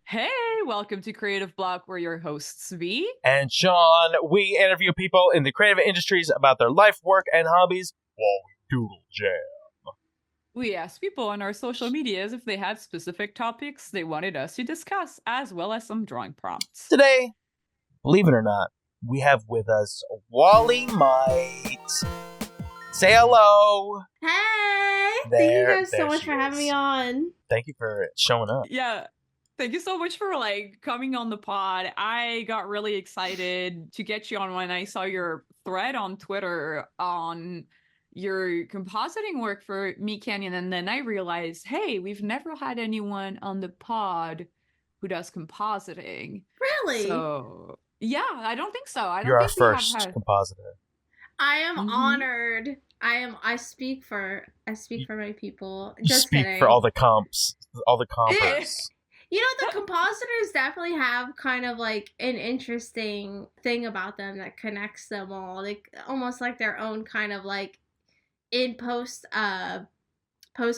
Hey, welcome to Creative Block. We're your hosts, V and Sean. We interview people in the creative industries about their life, work, and hobbies while we doodle jam. We asked people on our social medias if they had specific topics they wanted us to discuss, as well as some drawing prompts. Today, believe it or not, we have with us WOLLY MIGHT. Say hello. Hey! Thank you guys so much for having me on. Thank you for showing up. Yeah. Thank you so much for coming on the pod. I got really excited to get you on when I saw your thread on Twitter on your compositing work for MEATCANYON, and then I realized, hey, we've never had anyone on the pod who does compositing. Really? So yeah, I don't think so. You're our first compositor. I am honored. I speak for my people. You Just speak kidding. For all the comps, all the compers. You know, the compositors definitely have kind of like an interesting thing about them that connects them all. Like almost like their own kind of like in post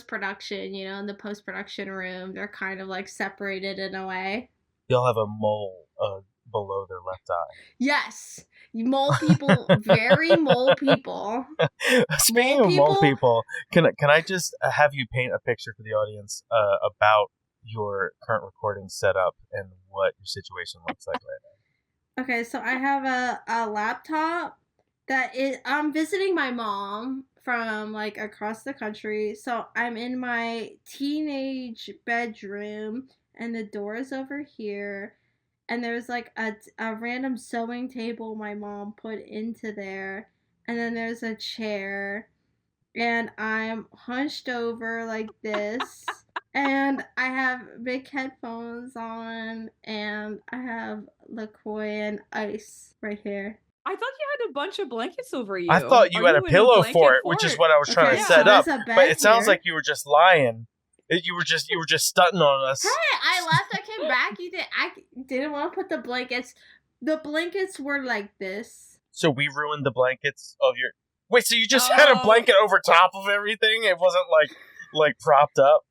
production, you know, in the post production room, they're kind of like separated in a way. They'll have a mole below their left eye. Yes. Mole people, very mole people. Speaking of mole people, can I just have you paint a picture for the audience about your current recording setup and what your situation looks like right now? Okay, so I have a laptop I'm visiting my mom from like across the country. So I'm in my teenage bedroom and the door is over here. And there's like a random sewing table my mom put into there. And then there's a chair. And I'm hunched over like this. And I have big headphones on. And I have LaCroix and ice right here. I thought you had a bunch of blankets over you. I thought you had a pillow for it, which is what I was trying to set up. But it sounds like you were just lying. You were just stunting on us. Hey, I left. I came back. I didn't want to put the blankets. The blankets were like this. So we ruined the blankets of your. Wait, so you just had a blanket over top of everything? It wasn't like propped up.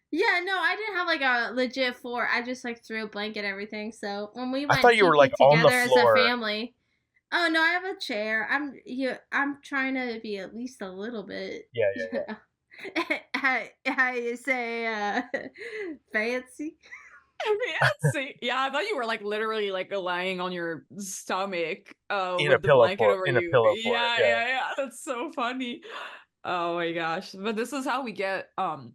Yeah, no, I didn't have like a legit floor. I just like threw a blanket everything. So when we went, I thought you were like on the floor as a family. Oh no, I have a chair. I'm trying to be at least a little bit. Yeah. How you say fancy? Fancy. Yeah, I thought you were like literally like lying on your stomach in with a pillow blanket over in you. A pillow Yeah. That's so funny. Oh my gosh. But this is how we get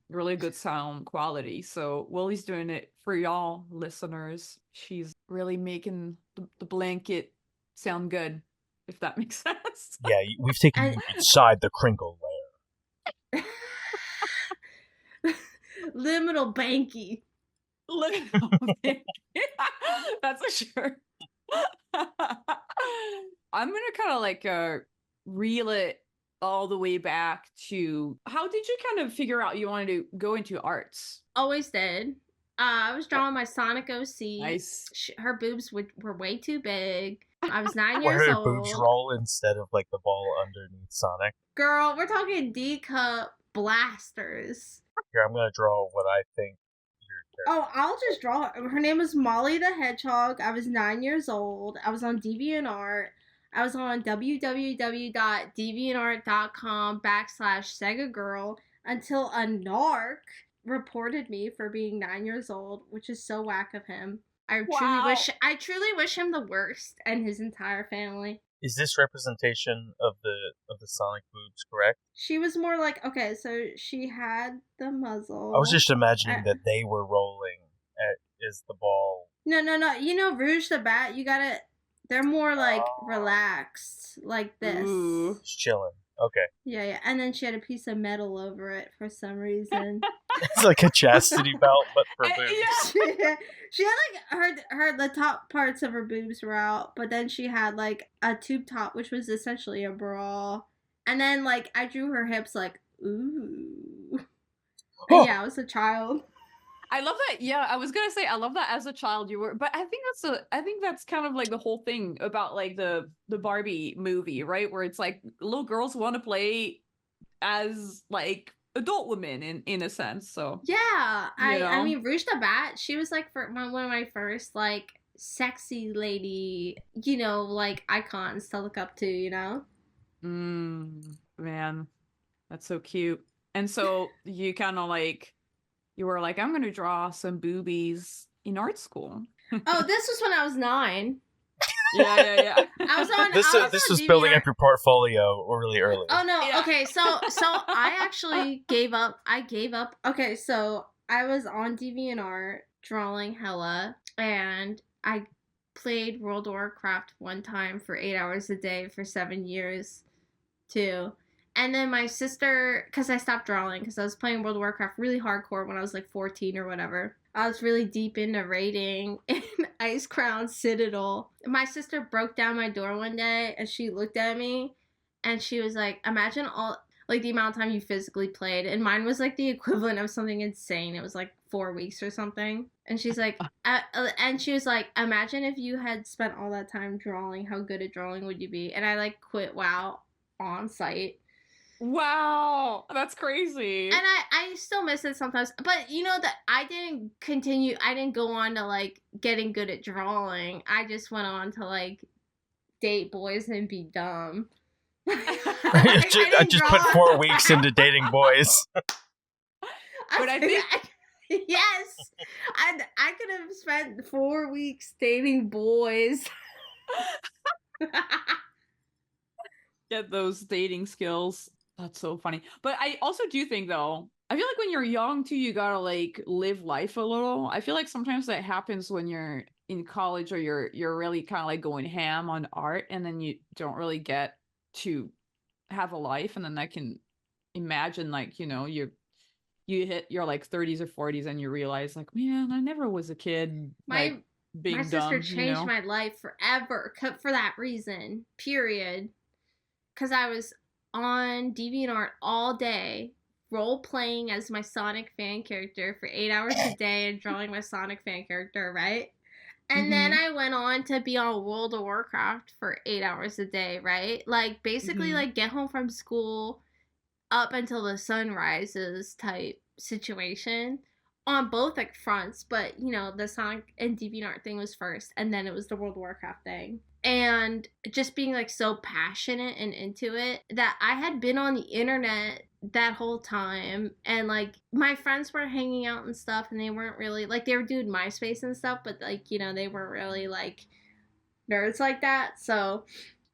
really good sound quality. So Wolly's doing it for y'all listeners. She's really making the blanket sound good, if that makes sense. Yeah, we've taken you inside the crinkle layer. Liminal banky. That's a sure. I'm gonna kind of like reel it all the way back to how did you kind of figure out you wanted to go into arts? Always did. I was drawing my Sonic OC. Nice. Her boobs were way too big. I was 9 years old. Where her boobs roll instead of like the ball underneath Sonic. Girl, we're talking D-cup blasters. Here, I'm gonna draw what I think. Oh, I'll just draw her. Her name was Molly the Hedgehog. I was 9 years old. I was on DeviantArt. I was on www.deviantart.com/Sega Girl until a narc reported me for being 9 years old, which is so whack of him. I truly wish him the worst and his entire family. Is this representation of the Sonic boobs correct? She was more like, okay, so she had the muzzle. I was just imagining that they were rolling as the ball. No. You know Rouge the Bat, they're more like relaxed, like this. Ooh. Just chilling. Okay. Yeah. And then she had a piece of metal over it for some reason. It's like a chastity belt, but for boobs. Yeah. She had like the top parts of her boobs were out, but then she had like a tube top, which was essentially a bra. And then like I drew her hips like, ooh. And yeah, I was a child. I love that. Yeah, I was gonna say I love that as a child you were, but I think that's kind of like the whole thing about like the Barbie movie, right? Where it's like little girls want to play as like adult women in a sense. So Yeah, you I know. mean, Rouge the Bat, she was like one of my first like sexy lady, like icons to look up to, Man, that's so cute. And so you kind of like you were like, I'm gonna draw some boobies in art school. Oh, this was when I was 9. Yeah. I was on. This was building up your portfolio really early. Oh no. Yeah. Okay, so I actually gave up. Okay, so I was on DeviantArt drawing hella, and I played World of Warcraft one time for 8 hours a day for 7 years, too. And then my sister, because I stopped drawing because I was playing World of Warcraft really hardcore when I was like 14 or whatever. I was really deep into raiding in Ice Crown Citadel. My sister broke down my door one day and she looked at me and she was like, imagine all, like the amount of time you physically played. And mine was like the equivalent of something insane. It was like 4 weeks or something. And she's like, imagine if you had spent all that time drawing, how good at drawing would you be? And I like quit WoW on site. Wow, that's crazy. And I still miss it sometimes. But that I didn't go on to like getting good at drawing. I just went on to like date boys and be dumb. I just put 4 weeks into dating boys. But I think yes, I could have spent 4 weeks dating boys. Get those dating skills. That's so funny. But I also do think though, I feel like when you're young too, you gotta like live life a little. I feel like sometimes that happens when you're in college or you're really kind of like going ham on art, and then you don't really get to have a life, and then I can imagine like you hit your like 30s or 40s and you realize like, man, I never was a kid. My being sister dumb, changed my life forever for that reason. Period. Because I was on DeviantArt all day, role playing as my Sonic fan character for 8 hours a day and drawing my Sonic fan character, right? And then I went on to be on World of Warcraft for 8 hours a day, right? Like basically like get home from school up until the sun rises type situation on both like fronts. But the Sonic and DeviantArt thing was first, and then it was the World of Warcraft thing. And just being like so passionate and into it that I had been on the internet that whole time, and like my friends were hanging out and stuff, and they weren't really like, they were doing MySpace and stuff, but like they weren't really like nerds like that. So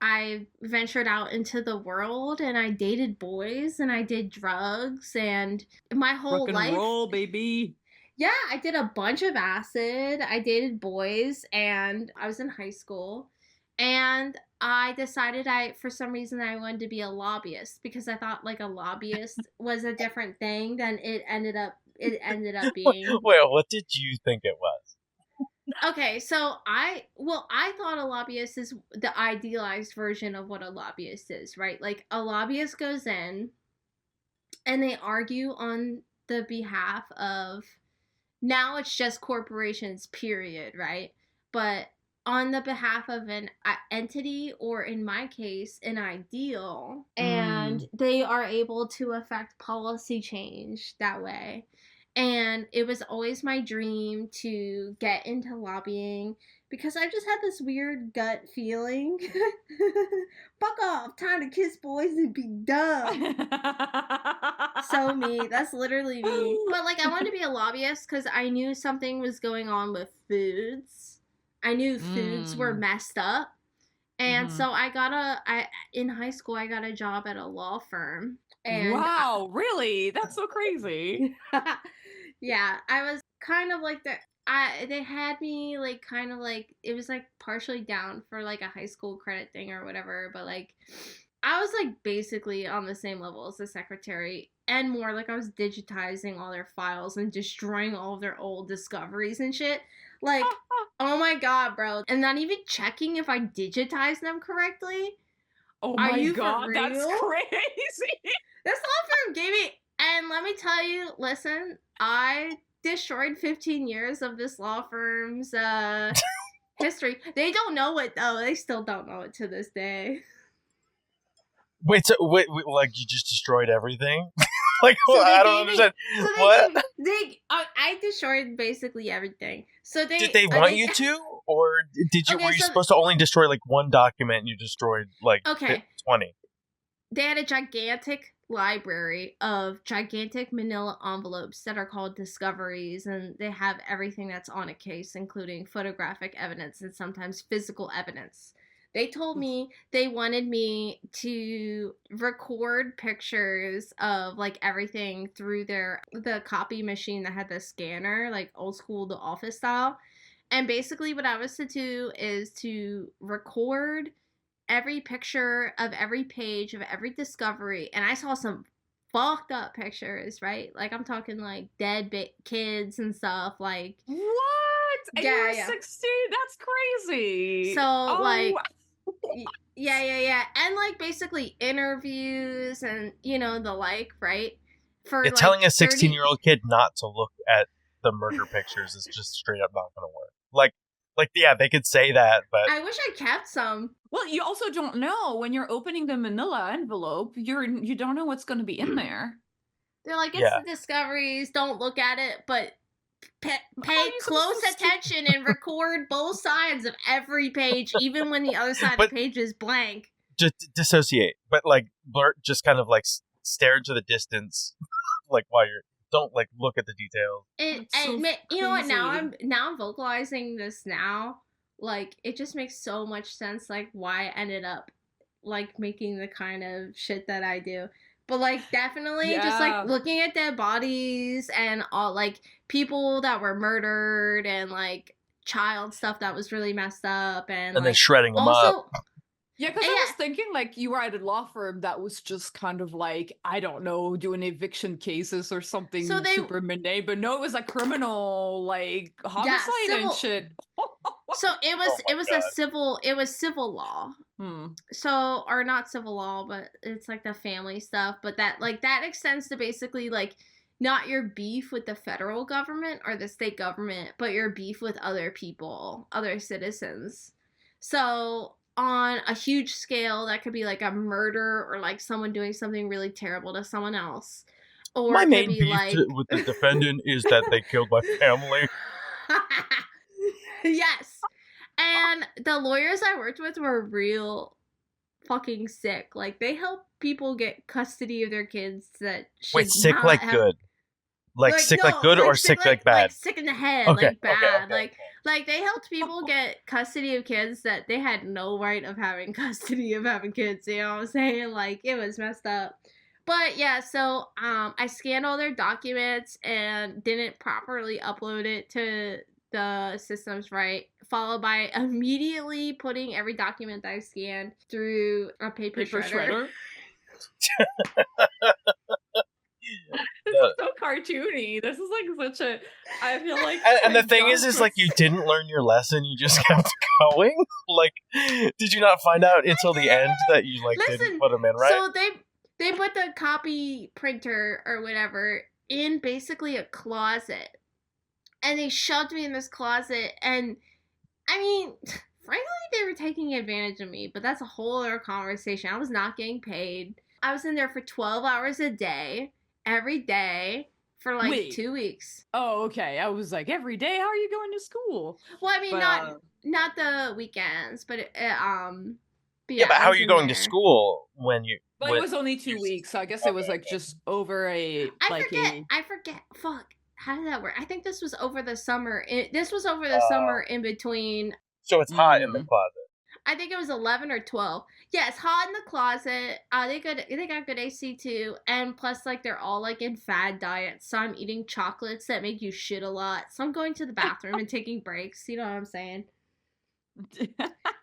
I ventured out into the world and I dated boys and I did drugs and my whole rock and life. roll, baby. Yeah, I did a bunch of acid. I dated boys and I was in high school. And I decided for some reason I wanted to be a lobbyist because I thought like a lobbyist was a different thing than it ended up being. Well, what did you think it was? Okay, so I thought a lobbyist is the idealized version of what a lobbyist is, right? Like a lobbyist goes in and they argue on the behalf of, now it's just corporations, period, right? But on the behalf of an entity, or in my case, an ideal, and they are able to affect policy change that way. And it was always my dream to get into lobbying because I just had this weird gut feeling. Fuck off, time to kiss boys and be dumb. So me, that's literally me. But like I wanted to be a lobbyist because I knew something was going on with foods. I knew foods were messed up. And so in high school, I got a job at a law firm. And wow, really? That's so crazy. Yeah, I was kind of like they had me like kind of like, it was like partially down for like a high school credit thing or whatever, but like I was like basically on the same level as the secretary and more. Like I was digitizing all their files and destroying all of their old discoveries and shit. Like, oh my god, bro. And not even checking if I digitized them correctly. Oh my god, that's crazy. This law firm gave me, and let me tell you, listen, I destroyed 15 years of this law firm's history. They don't know it though. They still don't know it to this day. Wait, so wait, like you just destroyed everything? Like, So I they don't gave me- understand. So What? I destroyed basically everything. So Did they want you to, or did you? Okay, were you so- supposed to only destroy like one document and you destroyed like Okay. 20? They had a gigantic library of gigantic manila envelopes that are called discoveries, and they have everything that's on a case, including photographic evidence and sometimes physical evidence. They told me they wanted me to record pictures of like everything through the copy machine that had the scanner, like old school, the office style. And basically what I was to do is to record every picture of every page of every discovery. And I saw some fucked up pictures, right? Like I'm talking like dead kids and stuff. Like What? And Yeah, you were yeah. 16? That's crazy. So, Oh, like, yeah, and like basically interviews and the like, right? For Yeah, like telling a 30 16-year-old kid not to look at the murder pictures is just straight up not going to work. Like, yeah, they could say that, but I wish I kept some. Well, you also don't know when you're opening the manila envelope, you don't know what's going to be in there. They're like, it's Yeah. the discoveries. Don't look at it, but pay you close supposed to- attention and record both sides of every page, even when the other side of the page is blank. just dissociate. But like, blur, just kind of like stare into the distance, like while you're. Don't like look at the details. That's so You know what? Now crazy. I'm vocalizing this now. Like it just makes so much sense. Like why I ended up like making the kind of shit that I do. But like definitely just Yeah. like looking at dead bodies and all like people that were murdered and like child stuff that was really messed up and then like, shredding them also, up. Yeah, because I Yeah. was thinking like you were at a law firm that was just kind of like, I don't know, doing eviction cases or something So they- super mundane, but no, it was like criminal, like homicide civil- and shit. So it was Oh my it was God. it was civil law. So or not civil law, but it's like the family stuff. But that extends to basically like not your beef with the federal government or the state government, but your beef with other people, other citizens. So on a huge scale, that could be like a murder or like someone doing something really terrible to someone else. Or My it could main be beef like with the defendant is that they killed my family. Yes. And the lawyers I worked with were real fucking sick. Like they help people get custody of their kids that should Wait, sick not like have- good? Like sick no, like good or sick like bad? Like sick in the head, Okay, like bad. okay, okay. Like they helped people get custody of kids that they had no right of having custody of having kids, you know what I'm saying? Like it was messed up. But yeah, so I scanned all their documents and didn't properly upload it to the systems right, followed by immediately putting every document that I scanned through a paper shredder. This is so cartoony. This is like such a. I feel like. And the thing is like you didn't learn your lesson. You just kept going. Like, did you not find out until the end that you like didn't put them in right? So they put the copy printer or whatever in basically a closet, and they shoved me in this closet. And I mean, frankly, they were taking advantage of me. But that's a whole other conversation. I was not getting paid. I was in there for 12 hours a day. Every day for like Wait. 2 weeks. Oh, okay. I was like, every day. How are you going to school? Well, I mean, But, not the weekends, but but Yeah, but I how are was you in going there. to school when you? But it was only 2 weeks, so I guess it was like just over a I forget. Fuck. How did that work? I think this was over the summer. This was over the summer in between. So it's hot in the closet. I think it was 11 or 12. Yeah, it's hot in the closet. They got good AC too, and plus like they're all like in fad diets. So I'm eating chocolates that make you shit a lot. So I'm going to the bathroom and taking breaks. You know what I'm saying?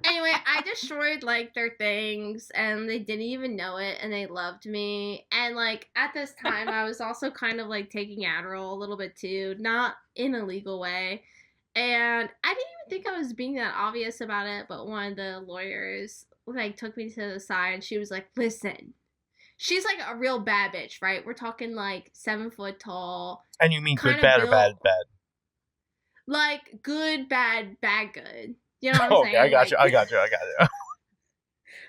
Anyway, I destroyed like their things, and they didn't even know it, and they loved me. And like at this time, I was also kind of like taking Adderall a little bit too, not in a legal way. And I didn't even think I was being that obvious about it, but one of the lawyers like took me to the side and she was like, listen. She's like a real bad bitch, right? We're talking like 7 foot tall. And you mean good, kinda bad, or built- bad? Like good, bad, bad, good. You know what I'm Okay, saying? I got Like, you.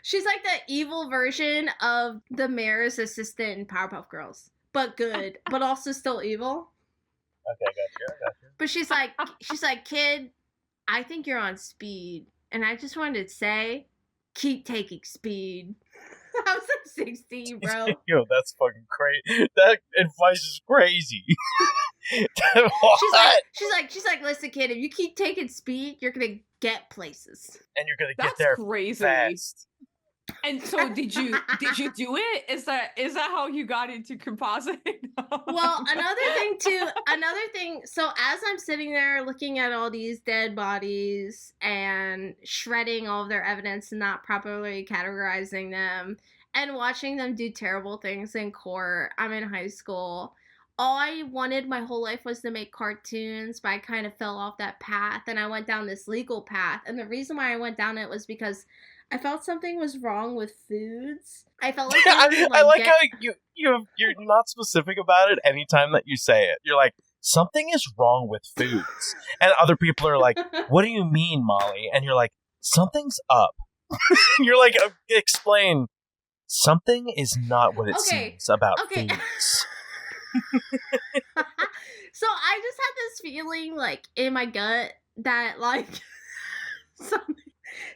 She's like the evil version of the mayor's assistant in Powerpuff Girls. but good, but also still evil. Okay, I got you. But she's like, kid, I think you're on speed. And I just wanted to say, keep taking speed. I was like 16, bro. Yo, that's fucking crazy. That advice is crazy. She's like, listen, kid, if you keep taking speed, you're gonna get places. And you're gonna get That's there crazy. fast. And so did you do it? Is that how you got into compositing? Well, another thing, so as I'm sitting there looking at all these dead bodies and shredding all of their evidence and not properly categorizing them and watching them do terrible things in court, I'm in high school. All I wanted my whole life was to make cartoons, but I kind of fell off that path and I went down this legal path. And the reason why I went down it was because I felt something was wrong with foods. I felt like I like how you're not specific about it anytime that you say it. You're like, something is wrong with foods. And other people are like, what do you mean, Molly? And you're like, something's up. You're like, explain. Something is not what it seems about foods. So I just had this feeling like in my gut that like something.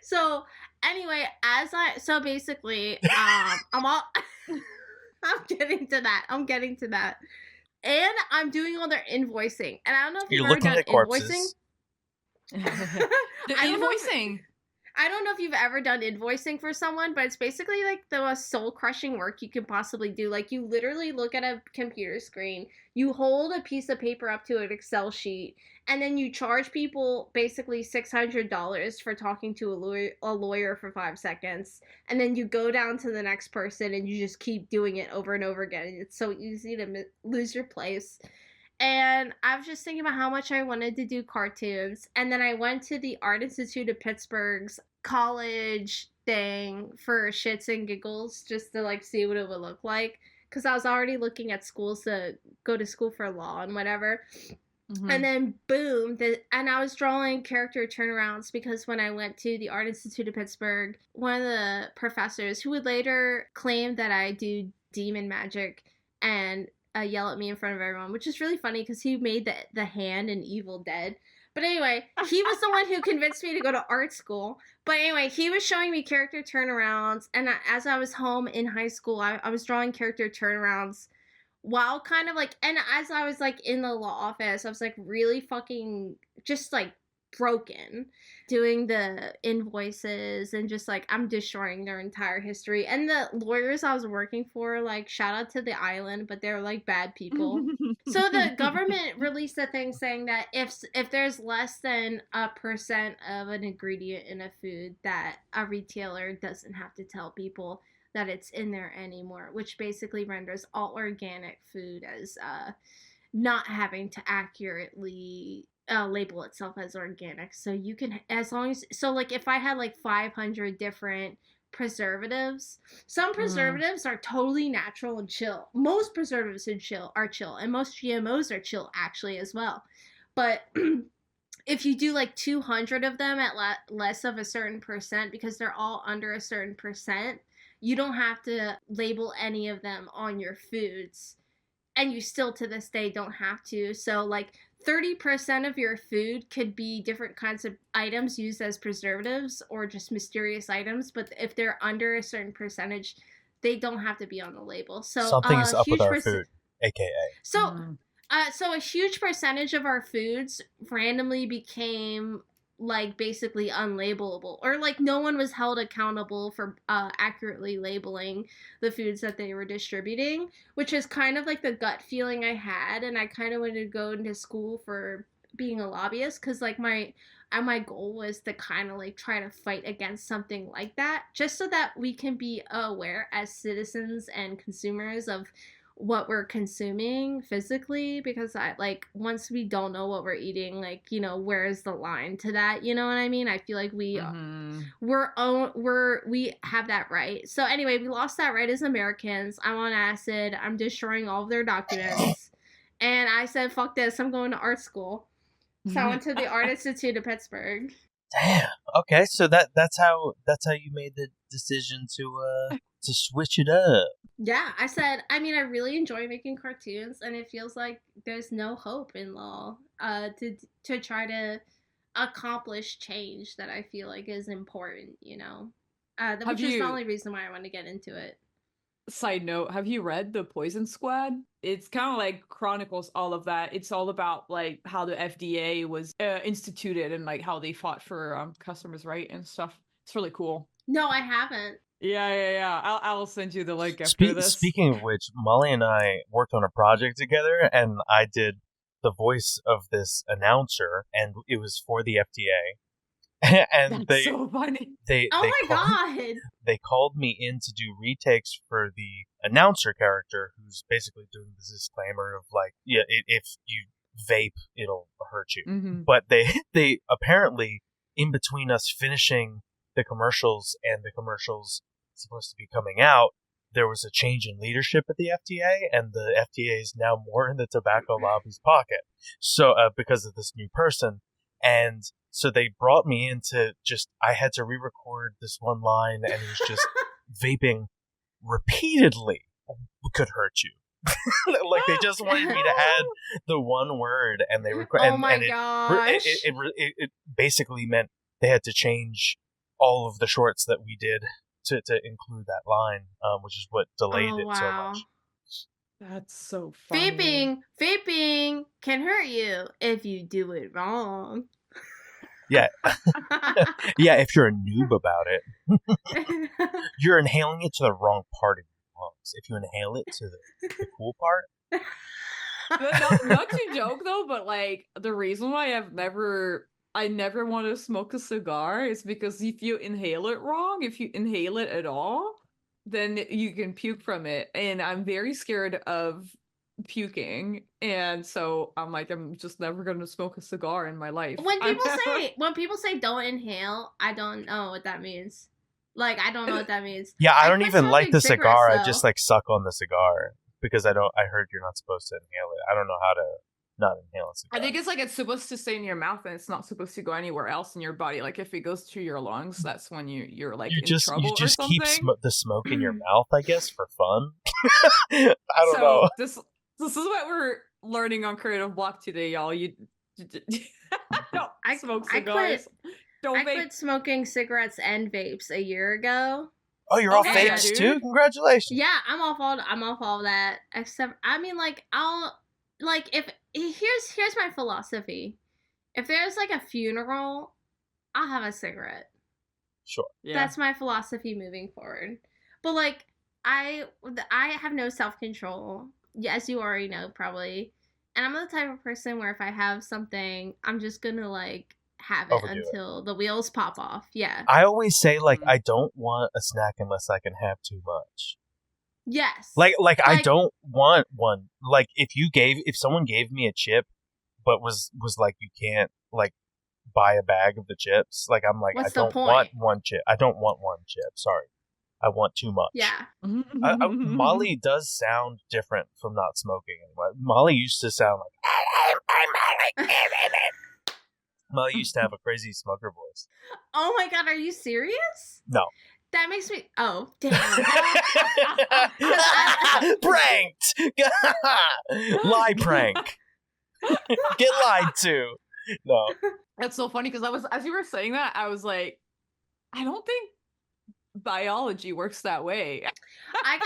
So anyway, basically, I'm getting to that. And I'm doing all their invoicing. And I don't know if you've ever done invoicing. I don't know if you've ever done invoicing for someone, but it's basically like the most soul-crushing work you could possibly do. Like, you literally look at a computer screen, you hold a piece of paper up to an Excel sheet, and then you charge people basically $600 for talking to a lawyer for 5 seconds, and then you go down to the next person and you just keep doing it over and over again. It's so easy to lose your place. And I was just thinking about how much I wanted to do cartoons. And then I went to the Art Institute of Pittsburgh's college thing for shits and giggles, just to like see what it would look like. Because I was already looking at schools to go to school for law and whatever. Mm-hmm. And then boom, and I was drawing character turnarounds because when I went to the Art Institute of Pittsburgh, one of the professors who would later claim that I do demon magic and yell at me in front of everyone, which is really funny because he made the hand in Evil Dead. But anyway, he was the one who convinced me to go to art school. But anyway, he was showing me character turnarounds, and as I was home in high school, I was drawing character turnarounds while kind of like, and as I was like in the law office, I was like really fucking just like broken doing the invoices and just like I'm destroying their entire history. And the lawyers I was working for, like, shout out to the island, but they're like bad people. So the government released a thing saying that if there's less than 1% of an ingredient in a food, that a retailer doesn't have to tell people that it's in there anymore, which basically renders all organic food as not having to accurately label itself as organic. So you can, as long as, so like if I had like 500 different preservatives, some preservatives are totally natural and chill. Most preservatives are chill, and most GMOs are chill actually as well. But if you do like 200 of them at less of a certain percent, because they're all under a certain percent, you don't have to label any of them on your foods. And you still to this day don't have to. So like 30% of your food could be different kinds of items used as preservatives or just mysterious items. But if they're under a certain percentage, they don't have to be on the label. So something's up with our food, aka. So a huge percentage of our foods randomly became like basically unlabelable, or like no one was held accountable for accurately labeling the foods that they were distributing, which is kind of like the gut feeling I had. And I kind of wanted to go into school for being a lobbyist because like my goal was to kind of like try to fight against something like that, just so that we can be aware as citizens and consumers of what we're consuming physically, because I like once we don't know what we're eating, like, you know, where is the line to that, you know what I mean? I feel like we have that right. So anyway, we lost that right as Americans. I'm on acid, I'm destroying all of their documents, and I said fuck this, I'm going to art school. So I went to the Art Institute of Pittsburgh. Damn. Okay, so that's how you made the decision to to switch it up. Yeah, I said, I mean, I really enjoy making cartoons, and it feels like there's no hope in law to try to accomplish change that I feel like is important, you know? Have Which is the you, only reason why I want to get into it. side note, have you read The Poison Squad? It's kind of like chronicles all of that. It's all about like how the FDA was instituted and like how they fought for customers' right and stuff. It's really cool. No, I haven't. Yeah. I'll send you the link after this. Speaking of which, Molly and I worked on a project together, and I did the voice of this announcer, and it was for the FDA. And That's so funny. Oh my god! They called me in to do retakes for the announcer character, who's basically doing this disclaimer of like, yeah, if you vape, it'll hurt you. Mm-hmm. But they apparently, in between us finishing the commercials and the commercials supposed to be coming out, there was a change in leadership at the FDA, and the FDA is now more in the tobacco lobby's pocket. So because of this new person, and so they brought me in to I had to re-record this one line, and it was just vaping repeatedly could hurt you. Like they just wanted me to add the one word, and they Oh my gosh! It basically meant they had to change all of the shorts that we did to include that line, which is what delayed it so much. That's so funny. Vaping can hurt you if you do it wrong. Yeah. Yeah, if you're a noob about it. You're inhaling it to the wrong part of your lungs. If you inhale it to the cool part. Not to joke though, but like the reason why I never want to smoke a cigar is because if you inhale it wrong, if you inhale it at all, then you can puke from it. And I'm very scared of puking. And so I'm like, I'm just never going to smoke a cigar in my life. When people say don't inhale, I don't know what that means. Like, I don't know what that means. Yeah, I don't even like the cigar. Though. I just like suck on the cigar because I heard you're not supposed to inhale it. I don't know how to not inhale a cigar. I think it's like it's supposed to stay in your mouth and it's not supposed to go anywhere else in your body. Like if it goes to your lungs, that's when you're like in trouble you just or something. keep the smoke in your mouth, I guess, for fun. I don't know. This is what we're learning on Creative Block today, y'all. You don't smoke cigars. I quit smoking cigarettes and vapes a year ago. Oh, you're off vapes too? Congratulations. Yeah, I'm off all that. Except, I mean, like, here's my philosophy. If there's like a funeral, I'll have a cigarette. Sure. Yeah. That's my philosophy moving forward. But like, I have no self-control, as you already know probably. And I'm the type of person where if I have something, I'm just gonna like have it until the wheels pop off. Yeah. I always say like I don't want a snack unless I can have too much. Yes. Like I don't want one. Like if someone gave me a chip but was like you can't like buy a bag of the chips, like I'm like I don't want one chip. I don't want one chip. Sorry. I want too much. Yeah. Molly does sound different from not smoking anymore. Molly used to sound like I'm Molly. Molly used to have a crazy smoker voice. Oh my god, are you serious? No. That makes me... Oh, damn. Pranked! Lie prank. Get lied to. No. That's so funny because as you were saying that, I was like, I don't think biology works that way. I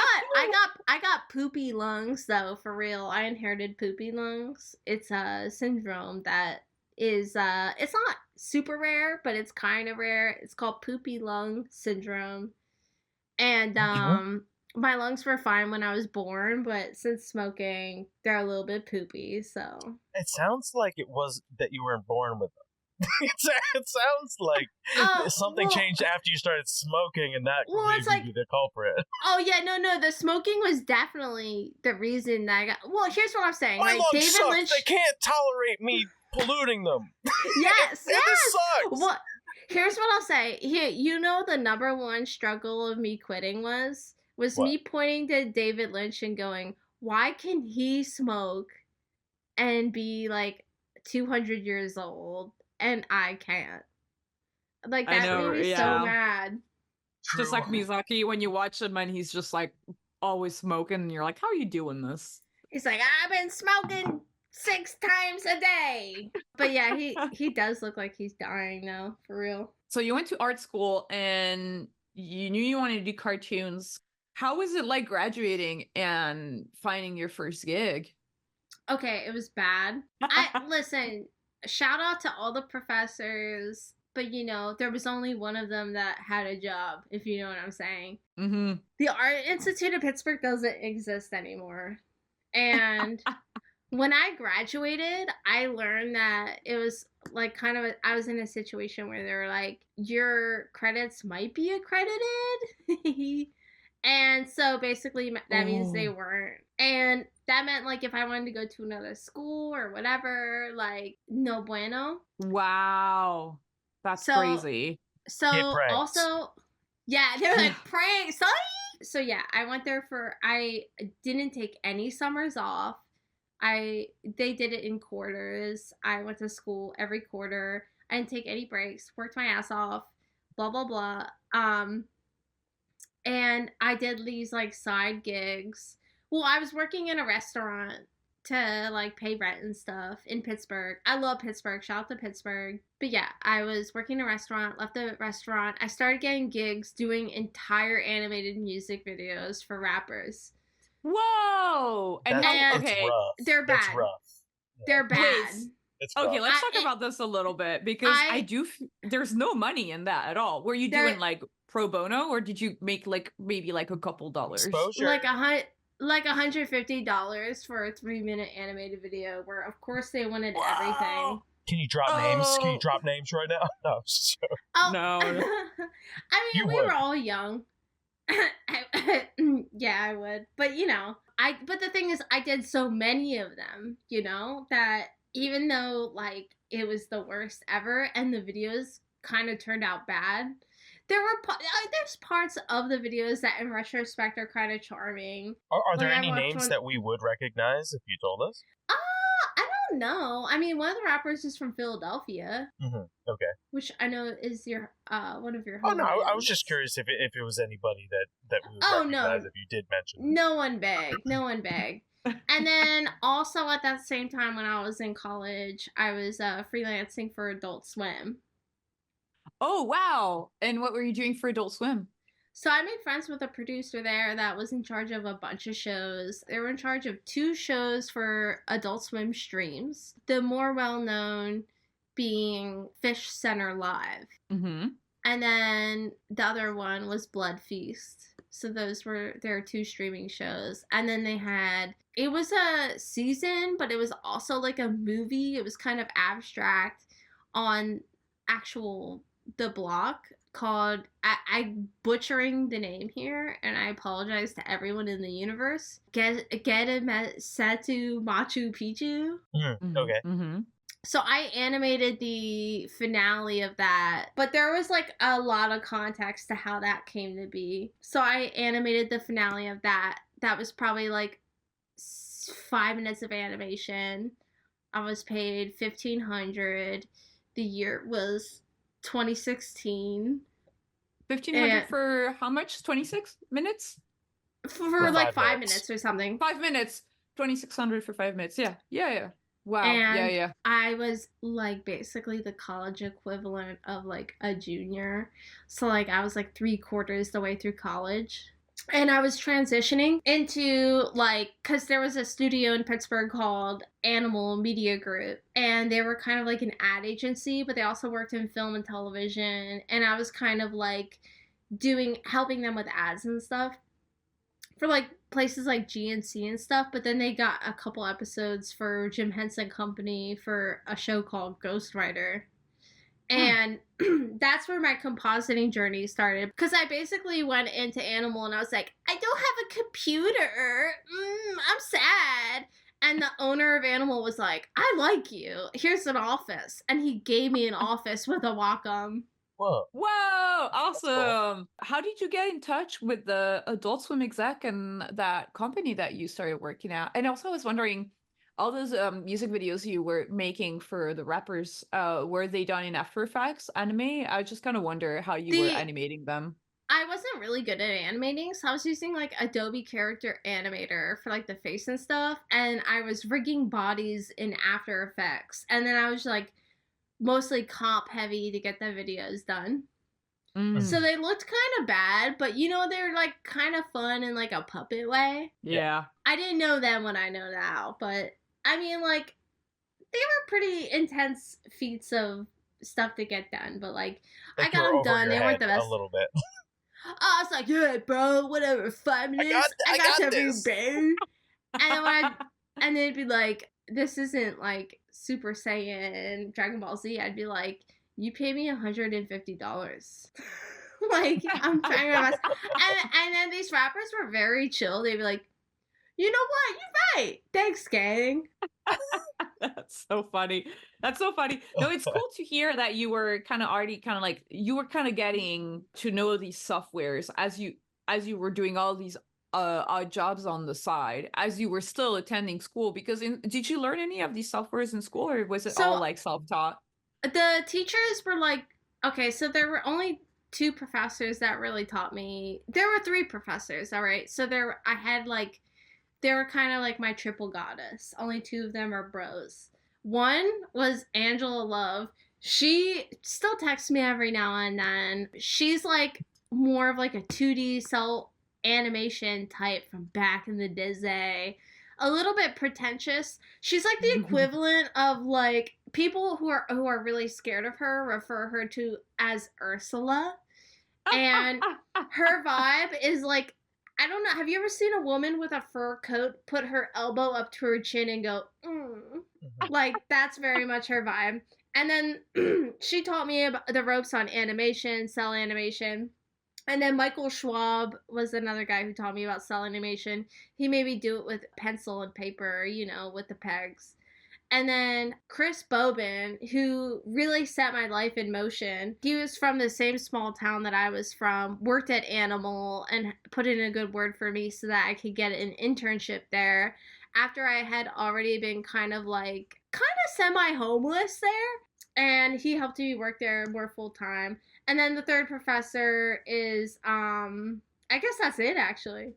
got poopy lungs though, for real. I inherited poopy lungs. It's a syndrome that is it's not super rare, but it's kind of rare. It's called poopy lung syndrome. And my lungs were fine when I was born, but since smoking, they're a little bit poopy, so. It sounds like it was that you weren't born with them. It sounds like something changed after you started smoking, and that could be the culprit. Oh yeah, no. The smoking was definitely the reason that I got. Well, here's what I'm saying. My like lungs David suck. Lynch, they can't tolerate me polluting them. Yes, This sucks. Well, here's what I'll say. Here, you know, the number one struggle of me quitting was what? Me pointing to David Lynch and going, "Why can he smoke and be like 200 years old?" And I can't. Like, that made me so mad. Just like True. Miyazaki, when you watch him and he's just like always smoking, and you're like, how are you doing this? He's like, I've been smoking 6 times a day. But yeah, he does look like he's dying though, for real. So you went to art school and you knew you wanted to do cartoons. How was it like graduating and finding your first gig? Okay, it was bad. Listen, shout out to all the professors, but there was only one of them that had a job, if you know what I'm saying. Mm-hmm. The Art Institute of Pittsburgh doesn't exist anymore. And when I graduated, I learned that it was like I was in a situation where they were like, your credits might be accredited. And so basically that means they weren't. And that meant like if I wanted to go to another school or whatever, like no bueno. Wow. That's crazy. So also, yeah, they're like, prank, sorry. So yeah, I went there I didn't take any summers off. They did it in quarters. I went to school every quarter. I didn't take any breaks, worked my ass off, blah, blah, blah. And I did these like side gigs. Well, I was working in a restaurant to like pay rent and stuff in Pittsburgh. I love Pittsburgh. Shout out to Pittsburgh. But yeah, I was working in a restaurant, left the restaurant. I started getting gigs doing entire animated music videos for rappers. Whoa! And okay, they're bad. That's rough. Yeah. They're bad. Okay, let's talk about this a little bit because there's no money in that at all. Were you doing like pro bono or did you make like maybe like a couple dollars? Exposure. Like $150 for a 3-minute animated video where of course they wanted everything. Can you drop names? Can you drop names right now? No. No. I mean, we were all young. Yeah, I would. But but the thing is I did so many of them, that even though like it was the worst ever and the videos kind of turned out bad, there's parts of the videos that in retrospect are kind of charming. Are there any names that we would recognize if you told us? I don't know. I mean, one of the rappers is from Philadelphia. Mm-hmm. Okay. Which I know is your one of your. Oh no, I was just curious if it was anybody that we would recognize if you did mention. No one begged. And then also at that same time when I was in college, I was freelancing for Adult Swim. Oh wow! And what were you doing for Adult Swim? So I made friends with a producer there that was in charge of a bunch of shows. They were in charge of 2 shows for Adult Swim streams. The more well-known being Fish Center Live. Mm-hmm. And then the other one was Blood Feast. So those were their 2 streaming shows. And then it was a season, but it was also like a movie. It was kind of abstract on the block called, I'm butchering the name here, and I apologize to everyone in the universe. Get a Satu Machu Picchu. Mm-hmm. Okay. Mm-hmm. So I animated the finale of that, but there was like a lot of context to how that came to be. So I animated the finale of that. That was probably like 5 minutes of animation. I was paid $1,500. The year was 2016. 1,500 for how much? 26 minutes? For like 5 minutes or something. 5 minutes. 2,600 for 5 minutes. Yeah. Wow. And yeah. I was like basically the college equivalent of like a junior. So like I was like 3/4 the way through college. And I was transitioning into like, because there was a studio in Pittsburgh called Animal Media Group. And they were kind of like an ad agency, but they also worked in film and television. And I was kind of like helping them with ads and stuff for like places like GNC and stuff. But then they got a couple episodes for Jim Henson Company for a show called Ghostwriter. And that's where my compositing journey started. Because I basically went into Animal and I was like, I don't have a computer. I'm sad. And the owner of Animal was like, I like you. Here's an office. And he gave me an office with a Wacom. Whoa, awesome. Cool. How did you get in touch with the Adult Swim exec and that company that you started working at? And also I was wondering, all those music videos you were making for the rappers, were they done in After Effects anime? I just kind of wonder how you were animating them. I wasn't really good at animating, so I was using like Adobe Character Animator for like the face and stuff, and I was rigging bodies in After Effects, and then I was like mostly comp heavy to get the videos done. So Mm, they looked kind of bad, but you know, they're like kind of fun in like a puppet way. yeah. I didn't know then what I know now, but I mean, like, they were pretty intense feats of stuff to get done, but like, I Like got you were them over done. your They weren't head the a best. little bit. I was like, yeah, bro, whatever, 5 minutes. I got you, this. bro. And then and they'd be like, this isn't like Super Saiyan Dragon Ball Z. I'd be like, you pay me $150. Like, I'm trying my best. And then these rappers were very chill. They'd be like, you know what? You're right. Thanks, gang. That's so funny. That's so funny. No, it's cool to hear that you were kind of already kind of like you were kind of getting to know these softwares as you were doing all these odd jobs on the side as you were still attending school because did you learn any of these softwares in school or was it all So like self-taught? the teachers were like, okay, so there were only two professors that really taught me. There were three professors, all right. So I had like, they were kind of like my triple goddess. Only two of them are bros. One was Angela Love. She still texts me every now and then. She's like more of like a 2D cell animation type from back in the day. A little bit pretentious. She's like the equivalent of like people who are really scared of her refer her to as Ursula. And her vibe is like, I don't know. Have you ever seen a woman with a fur coat put her elbow up to her chin and go, Like, that's very much her vibe. And then she taught me about the ropes on animation, cell animation. And then Michael Schwab was another guy who taught me about cell animation. He made me do it with pencil and paper, you know, with the pegs. And then Chris Bobin, who really set my life in motion. He was from the same small town that I was from, worked at Animal, and put in a good word for me so that I could get an internship there after I had already been kind of semi-homeless there. And he helped me work there more full time. And then the third professor is, I guess that's it, actually.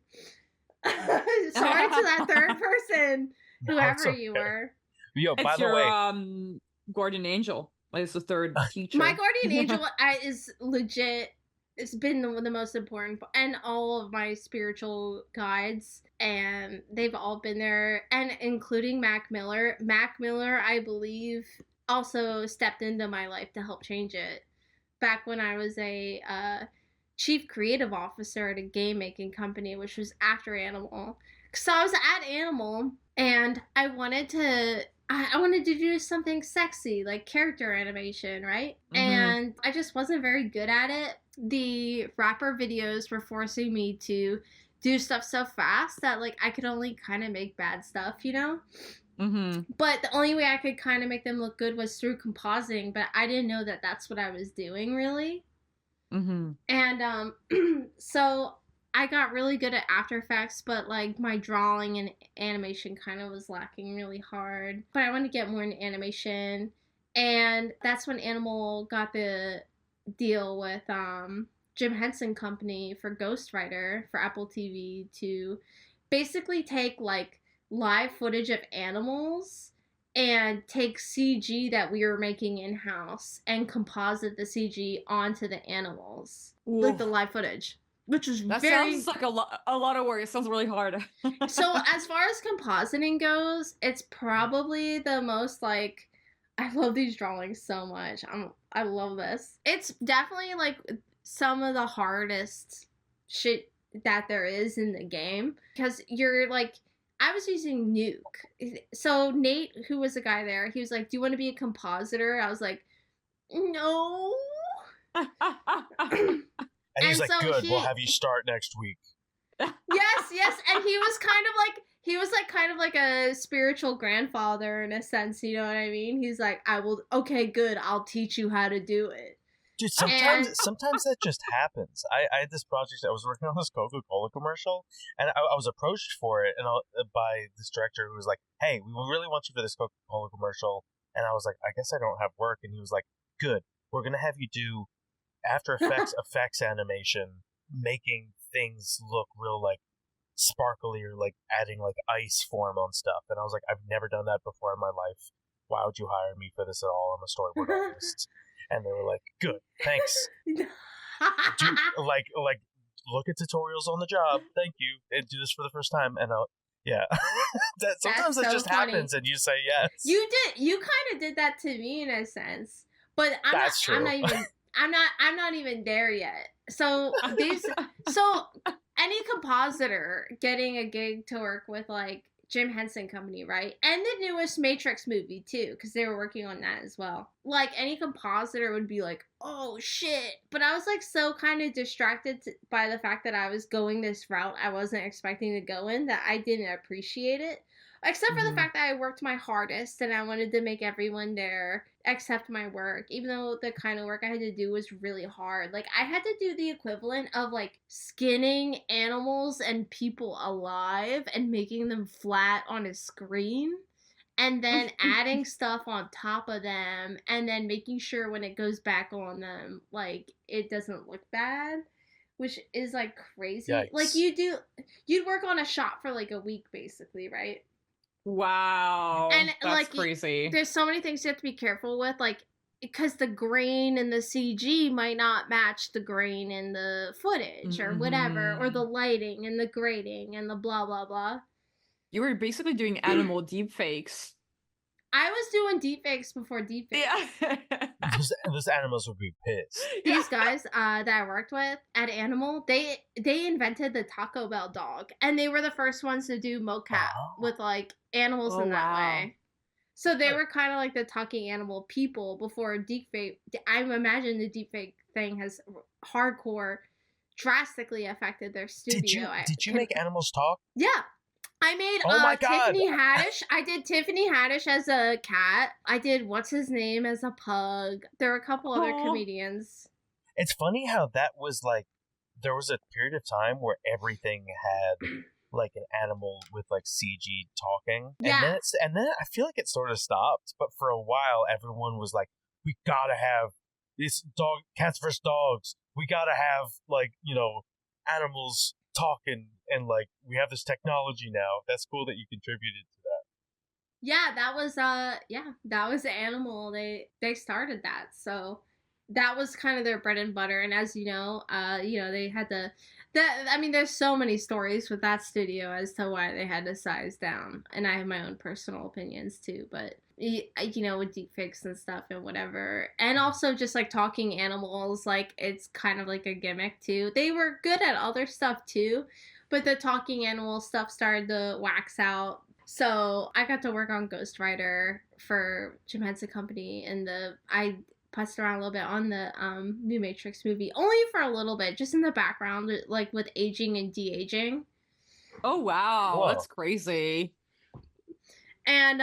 Sorry to that third person, whoever you were. Yo, by It's the your way, guardian angel. It's the third teacher. My guardian angel is legit. It's been the most important, and all of my spiritual guides, and they've all been there, and including Mac Miller. Mac Miller, I believe, also stepped into my life to help change it. Back when I was a chief creative officer at a game making company, which was after Animal. So I was at Animal, and I wanted to do something sexy, like character animation, right? And I just wasn't very good at it. The rapper videos were forcing me to do stuff so fast that like I could only kind of make bad stuff, you know? But the only way I could kind of make them look good was through compositing, but I didn't know that that's what I was doing, really. And so I got really good at After Effects, but like my drawing and animation kind of was lacking really hard. But I wanted to get more into animation, and that's when Animal got the deal with Jim Henson Company for Ghostwriter for Apple TV to basically take like live footage of animals and take CG that we were making in house and composite the CG onto the animals, like the live footage. Which was that very... sounds like a lot of work. It sounds really hard. So as far as compositing goes, it's probably the most like, I love these drawings so much. I love this. It's definitely like some of the hardest shit that there is in the game because you're like, I was using Nuke. So Nate, who was the guy there, he was like, "Do you want to be a compositor?" I was like, "No." and he's like, so "Good, we'll have you start next week." Yes, and he was kind of like a spiritual grandfather in a sense, you know what I mean? He's like, okay, good, I'll teach you how to do it. Dude, sometimes that just happens. I had this project, I was working on this Coca-Cola commercial, and I was approached for it by this director who was like, "Hey, we really want you for this Coca-Cola commercial." And I was like, "I guess I don't have work." And he was like, "Good, we're going to have you do After Effects effects animation making things look real like sparkly or like adding like ice form on stuff. And I was like, I've never done that before in my life. Why would you hire me for this at all? I'm a storyboard artist. And they were like, good, thanks. like look at tutorials on the job. Thank you. And do this for the first time. And yeah. Sometimes That's it so just funny. happens and you say yes. You kind of did that to me in a sense, but That's true. I'm not even there yet. So any compositor getting a gig to work with like Jim Henson Company, right? And the newest Matrix movie too, because they were working on that as well. Like any compositor would be like, oh shit. But I was like so kind of distracted by the fact that I was going this route I wasn't expecting to go in that I didn't appreciate it. Except for the fact that I worked my hardest and I wanted to make everyone there accept my work, even though the kind of work I had to do was really hard. Like, I had to do the equivalent of, like, skinning animals and people alive and making them flat on a screen, and then adding stuff on top of them, and then making sure when it goes back on them, like, it doesn't look bad, which is, like, crazy. Yikes. Like, you'd work on a shot for, like, a week, basically, right? Wow. And that's like crazy. there's so many things you have to be careful with, like because the grain in the CG might not match the grain in the footage or whatever, or the lighting and the grading and the blah blah blah. You were basically doing animal deepfakes. I was doing deepfakes before deepfakes. Yeah. Those animals would be pissed. These guys that I worked with at Animal, they invented the Taco Bell dog, and they were the first ones to do mocap with like animals in that way. So they were kind of like the talking animal people before deepfake. I imagine the deepfake thing has hardcore, drastically affected their studio. Did you make animals talk? Yeah. I made Tiffany Haddish. I did Tiffany Haddish as a cat. I did what's his name as a pug. There were a couple other comedians. It's funny how that was like, there was a period of time where everything had like an animal with like CG talking. Yeah. And then I feel like it sort of stopped. But for a while, everyone was like, we gotta have this cats versus dogs. We gotta have like, animals talking, and like we have this technology now. That's cool that you contributed to that. Yeah, that was Animal. They started that, so that was kind of their bread and butter. And as you know, they had there's so many stories with that studio as to why they had to size down, and I have my own personal opinions too, but with deepfakes and stuff and whatever, and also just like talking animals, like it's kind of like a gimmick too. They were good at other stuff too, but the talking animal stuff started to wax out. So I got to work on Ghostwriter for Jim Henson Company, and I putzed around a little bit on the new Matrix movie, only for a little bit, just in the background, like with aging and de-aging. Oh wow, Whoa. That's crazy. And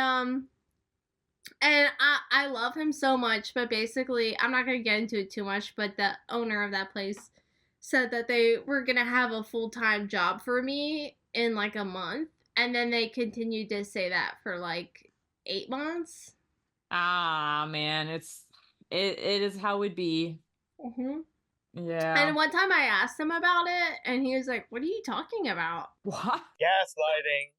I love him so much, but basically, I'm not going to get into it too much, but the owner of that place said that they were going to have a full-time job for me in like a month, and then they continued to say that for like 8 months. Ah, man, it is how it be. Yeah. And one time I asked him about it, and he was like, what are you talking about? What? Gaslighting.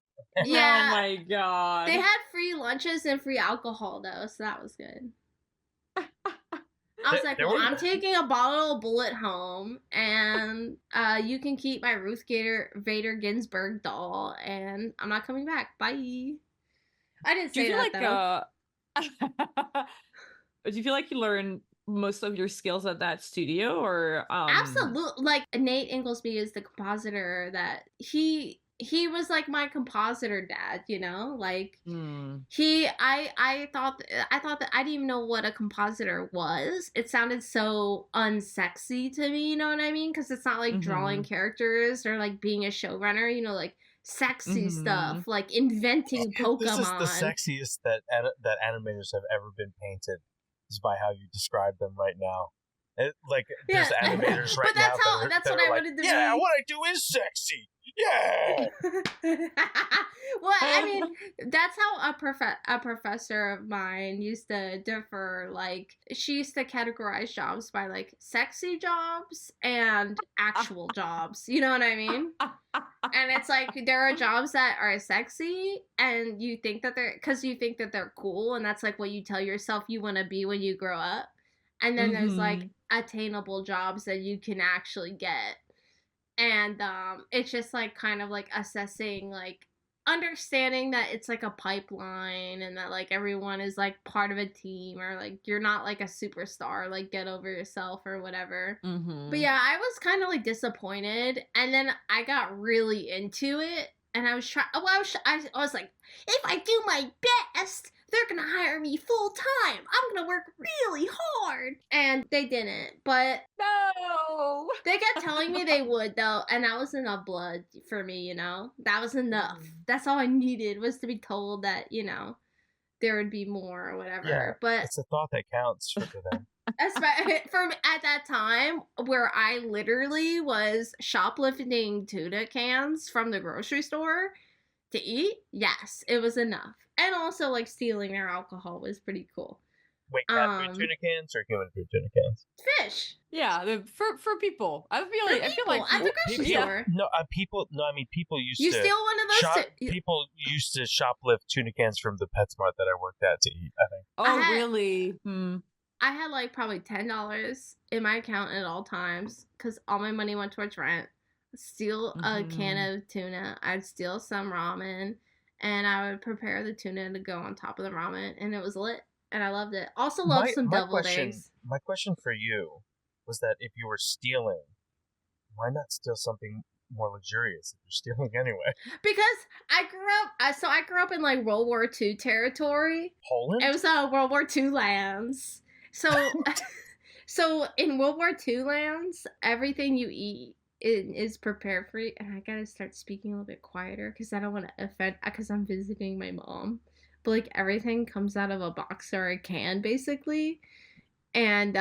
Yeah. Oh my god. They had free lunches and free alcohol, though, so that was good. I was like, well, I'm taking a bottle of Bullet home, and you can keep my Ruth Bader Ginsburg doll, and I'm not coming back. Bye. I didn't say that, though. Do you feel like you learned most of your skills at that studio, or Absolutely. Like, Nate Inglesby is the compositor that he was like my compositor dad, like I thought that I didn't even know what a compositor was. It sounded so unsexy to me, you know what I mean? Because it's not like drawing characters or like being a showrunner, like sexy stuff, like inventing Pokemon. This is the sexiest that animators have ever been painted, is by how you describe them right now. There's animators right now. But that's what I wanted to be. Yeah, what I do is sexy. Yeah. Well, I mean, that's how a professor of mine used to differ. Like, she used to categorize jobs by like sexy jobs and actual jobs. You know what I mean? And it's like there are jobs that are sexy, and you think that they're cool, and that's like what you tell yourself you want to be when you grow up. And then there's like attainable jobs that you can actually get. And it's just like kind of like assessing, like understanding that it's like a pipeline, and that like everyone is like part of a team, or like you're not like a superstar, like get over yourself or whatever. But yeah, I was kind of like disappointed, and then I got really into it, and I was trying. Well, I was like, if I do my best, they're gonna hire me full time. I'm gonna work really hard, and they didn't. But No. they kept telling me they would, though, and that was enough blood for me. You know, that was enough. That's all I needed, was to be told that, you know, there would be more or whatever. Yeah, but it's a thought that counts for them. from at that time, where I literally was shoplifting tuna cans from the grocery store to eat, yes, it was enough. And also, like, stealing their alcohol was pretty cool. Wait, cat food tuna cans or human food tuna cans? Fish. Yeah, for people. I feel like at the grocery store. No, people. No, I mean people used You to. steal one of those. People used to shoplift tuna cans from the PetSmart that I worked at to eat. I think. Oh, really? I had like probably $10 in my account at all times, because all my money went towards rent. Steal a can of tuna. I'd steal some ramen, and I would prepare the tuna to go on top of the ramen, and it was lit, and I loved it. Also loved some deviled eggs. My question for you was that if you were stealing, why not steal something more luxurious if you're stealing anyway? Because I grew up in like World War II territory. Poland? It was World War II lands. So, so in World War II lands, everything you eat is prepared for you. And I gotta start speaking a little bit quieter, because I don't want to offend, because I'm visiting my mom. But like everything comes out of a box or a can, basically. And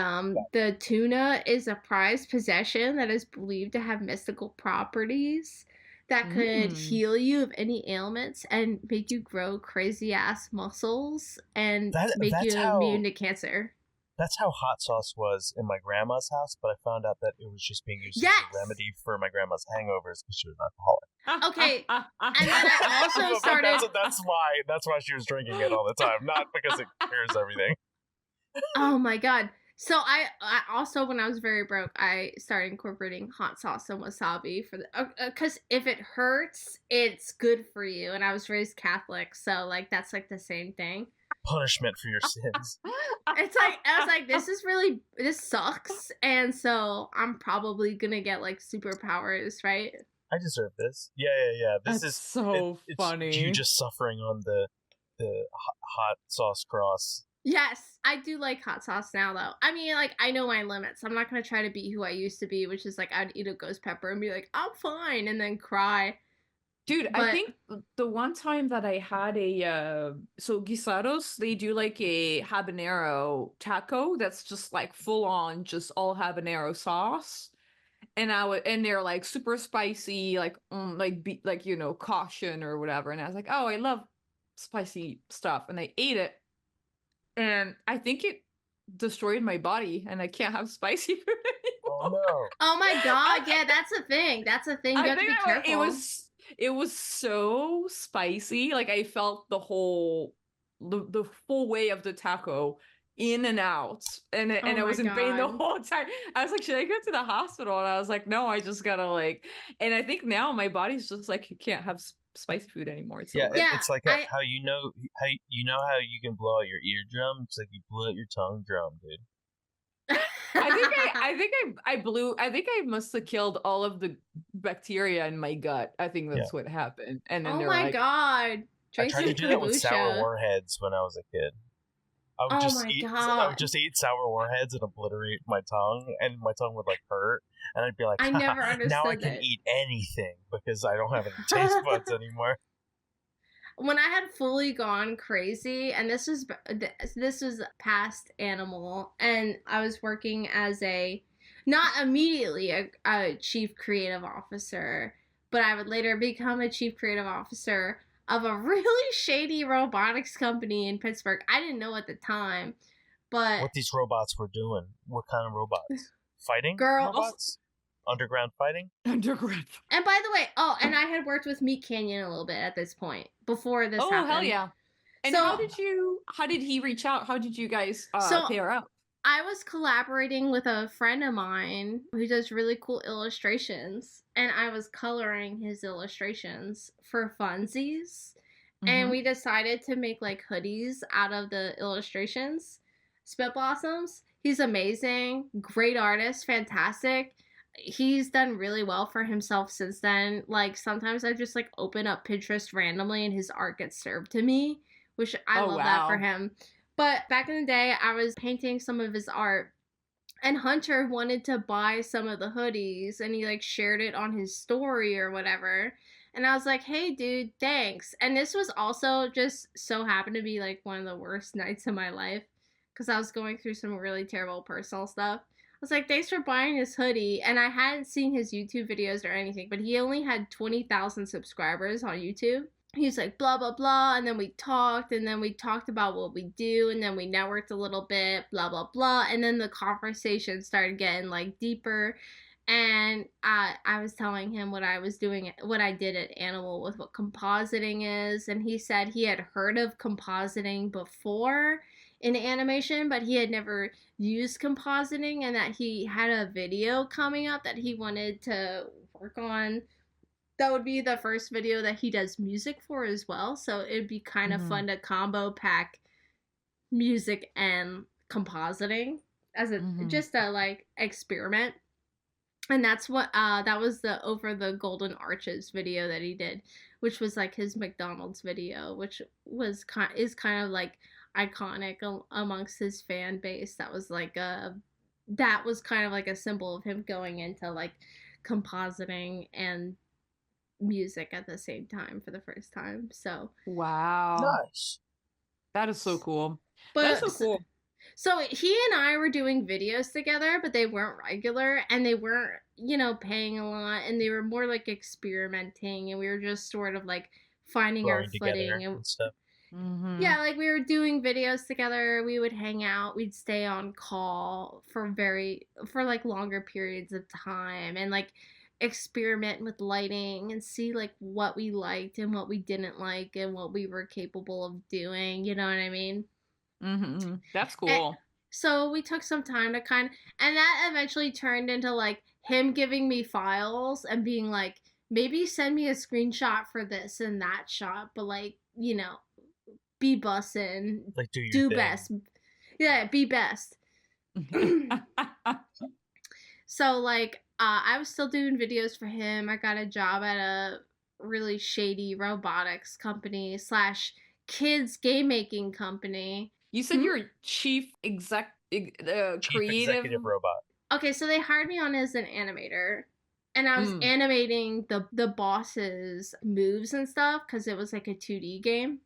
the tuna is a prized possession that is believed to have mystical properties that could heal you of any ailments and make you grow crazy ass muscles and make you immune to cancer. That's how hot sauce was in my grandma's house, but I found out that it was just being used as a remedy for my grandma's hangovers because she was an alcoholic. Okay, and then I also started. That's why she was drinking it all the time, not because it cures everything. Oh my god! So I also, when I was very broke, I started incorporating hot sauce and wasabi for the, because if it hurts, it's good for you. And I was raised Catholic, so like that's like the same thing. Punishment for your sins. It's like, I was like, this sucks, and so I'm probably gonna get like superpowers, right? I deserve this. Yeah. This is so funny. It's you just suffering on the hot sauce cross. Yes, I do like hot sauce now, though. I mean, like, I know my limits. I'm not gonna try to be who I used to be, which is like I'd eat a ghost pepper and be like, I'm fine, and then cry. Dude, I think the one time that I had so Guisados, they do like a habanero taco that's just like full on, just all habanero sauce, and they're like super spicy, like you know, caution or whatever, and I was like, oh, I love spicy stuff, and I ate it, and I think it destroyed my body, and I can't have spicy food anymore. Oh no! Oh my god! Yeah, that's a thing. That's a thing. You have to be careful. It was so spicy. Like I felt the full way of the taco in and out, and I was in pain the whole time. I was like, should I go to the hospital? And I was like, no, I just gotta like. And I think now my body's just like, you can't have spicy food anymore. It's it's like how you know how you can blow out your eardrum. It's like you blew out your tongue drum, dude. I think I must have killed all of the bacteria in my gut. I think that's what happened. And then oh my god! I tried to do that with sour warheads when I was a kid. I would just eat sour warheads and obliterate my tongue, and my tongue would like hurt, and I'd be like, I never understood now I can eat anything because I don't have any taste buds anymore. When I had fully gone crazy, and this was past animal, and I was working as not immediately a chief creative officer, but I would later become a chief creative officer of a really shady robotics company in Pittsburgh. I didn't know at the time, but What these robots were doing? What kind of robots? Fighting girl. robots? Underground fighting? Underground. And by the way, and I had worked with Meat Canyon a little bit at this point before this happened. Oh, hell yeah. And So- how did he reach out? How did you guys So- pair up? I was collaborating with a friend of mine who does really cool illustrations, and I was coloring his illustrations for funsies. And we decided to make like hoodies out of the illustrations. Spit Blossoms, he's amazing, great artist, fantastic. He's done really well for himself since then. Like sometimes I just like open up Pinterest randomly and his art gets served to me, which I love that for him. But back in the day, I was painting some of his art, and Hunter wanted to buy some of the hoodies, and he like shared it on his story or whatever. And I was like, hey, dude, thanks. And this was also just so happened to be like one of the worst nights of my life because I was going through some really terrible personal stuff. I was like, thanks for buying this hoodie. And I hadn't seen his YouTube videos or anything, but he only had 20,000 subscribers on YouTube. He's like, blah, blah, blah. And then we talked about what we do. And then we networked a little bit, blah, blah, blah. And then the conversation started getting like deeper. And I was telling him what I was doing, what I did at Animal with what compositing is. And he said he had heard of compositing before in animation, but he had never used compositing, and that he had a video coming up that he wanted to work on. That would be the first video that he does music for as well. So it'd be kind of fun to combo pack music and compositing as a just a like experiment. And that's what that was the Over the Golden Arches video that he did, which was like his McDonald's video, which was kind of like iconic amongst his fan base. That was kind of like a symbol of him going into like compositing and music at the same time for the first time. So wow, nice. That is so cool. But that's so cool. So he and I were doing videos together, but they weren't regular, and they weren't, paying a lot, and they were more like experimenting, and we were just sort of like finding our footing and stuff. Yeah, like we were doing videos together. We would hang out. We'd stay on call for like longer periods of time, and like experiment with lighting and see like what we liked and what we didn't like and what we were capable of doing. You know what I mean? That's cool. So we took some time to and that eventually turned into like him giving me files and being like, maybe send me a screenshot for this and that shot, but like, be bussin', like do best. Yeah, be best. So like I was still doing videos for him. I got a job at a really shady robotics company / kids game making company. You said you're a chief creative executive robot. Okay, so they hired me on as an animator, and I was animating the boss's moves and stuff because it was like a 2D game.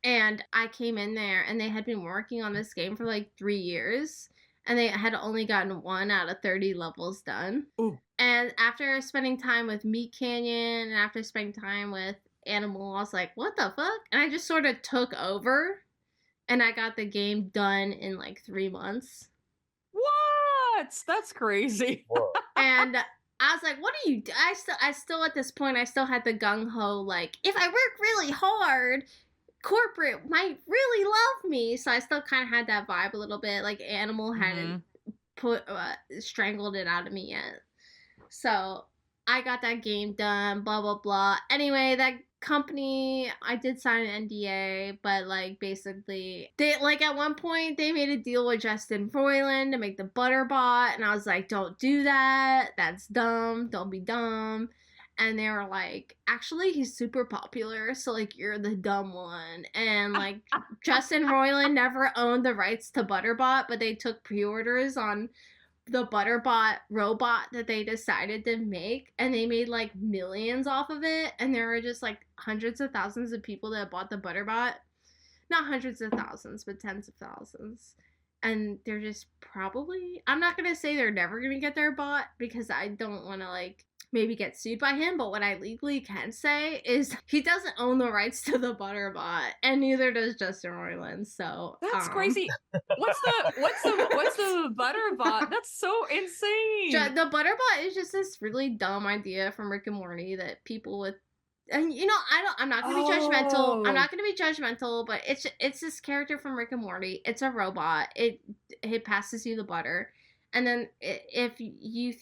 And I came in there, and they had been working on this game for like 3 years, and they had only gotten 1 out of 30 levels done. Ooh. And after spending time with Meat Canyon and after spending time with Animal, I was like, what the fuck? And I just sort of took over, and I got the game done in like 3 months. What? That's crazy. And I was like, what do you do? I still at this point, I still had the gung-ho, like, if I work really hard, corporate might really love me. So I still kind of had that vibe a little bit. Like Animal hadn't strangled it out of me yet. So I got that game done, blah, blah, blah. Anyway, that company, I did sign an NDA, but like basically they like at one point they made a deal with Justin Roiland to make the Butterbot, and I was like, don't do that, that's dumb, don't be dumb. And they were like, actually he's super popular, so like you're the dumb one. And like Justin Roiland never owned the rights to Butterbot, but they took pre-orders on the Butterbot robot that they decided to make, and they made like millions off of it, and there were just like hundreds of thousands of people that bought the Butterbot. Not hundreds of thousands, but tens of thousands. And they're just probably, I'm not gonna say they're never gonna get their bot, because I don't want to like maybe get sued by him, but what I legally can say is he doesn't own the rights to the Butterbot, and neither does Justin Roiland. So That's crazy. What's the Butterbot? That's so insane. The Butterbot is just this really dumb idea from Rick and Morty that people with, and I'm not gonna be judgmental. I'm not gonna be judgmental, but it's this character from Rick and Morty. It's a robot. It passes you the butter. And then if you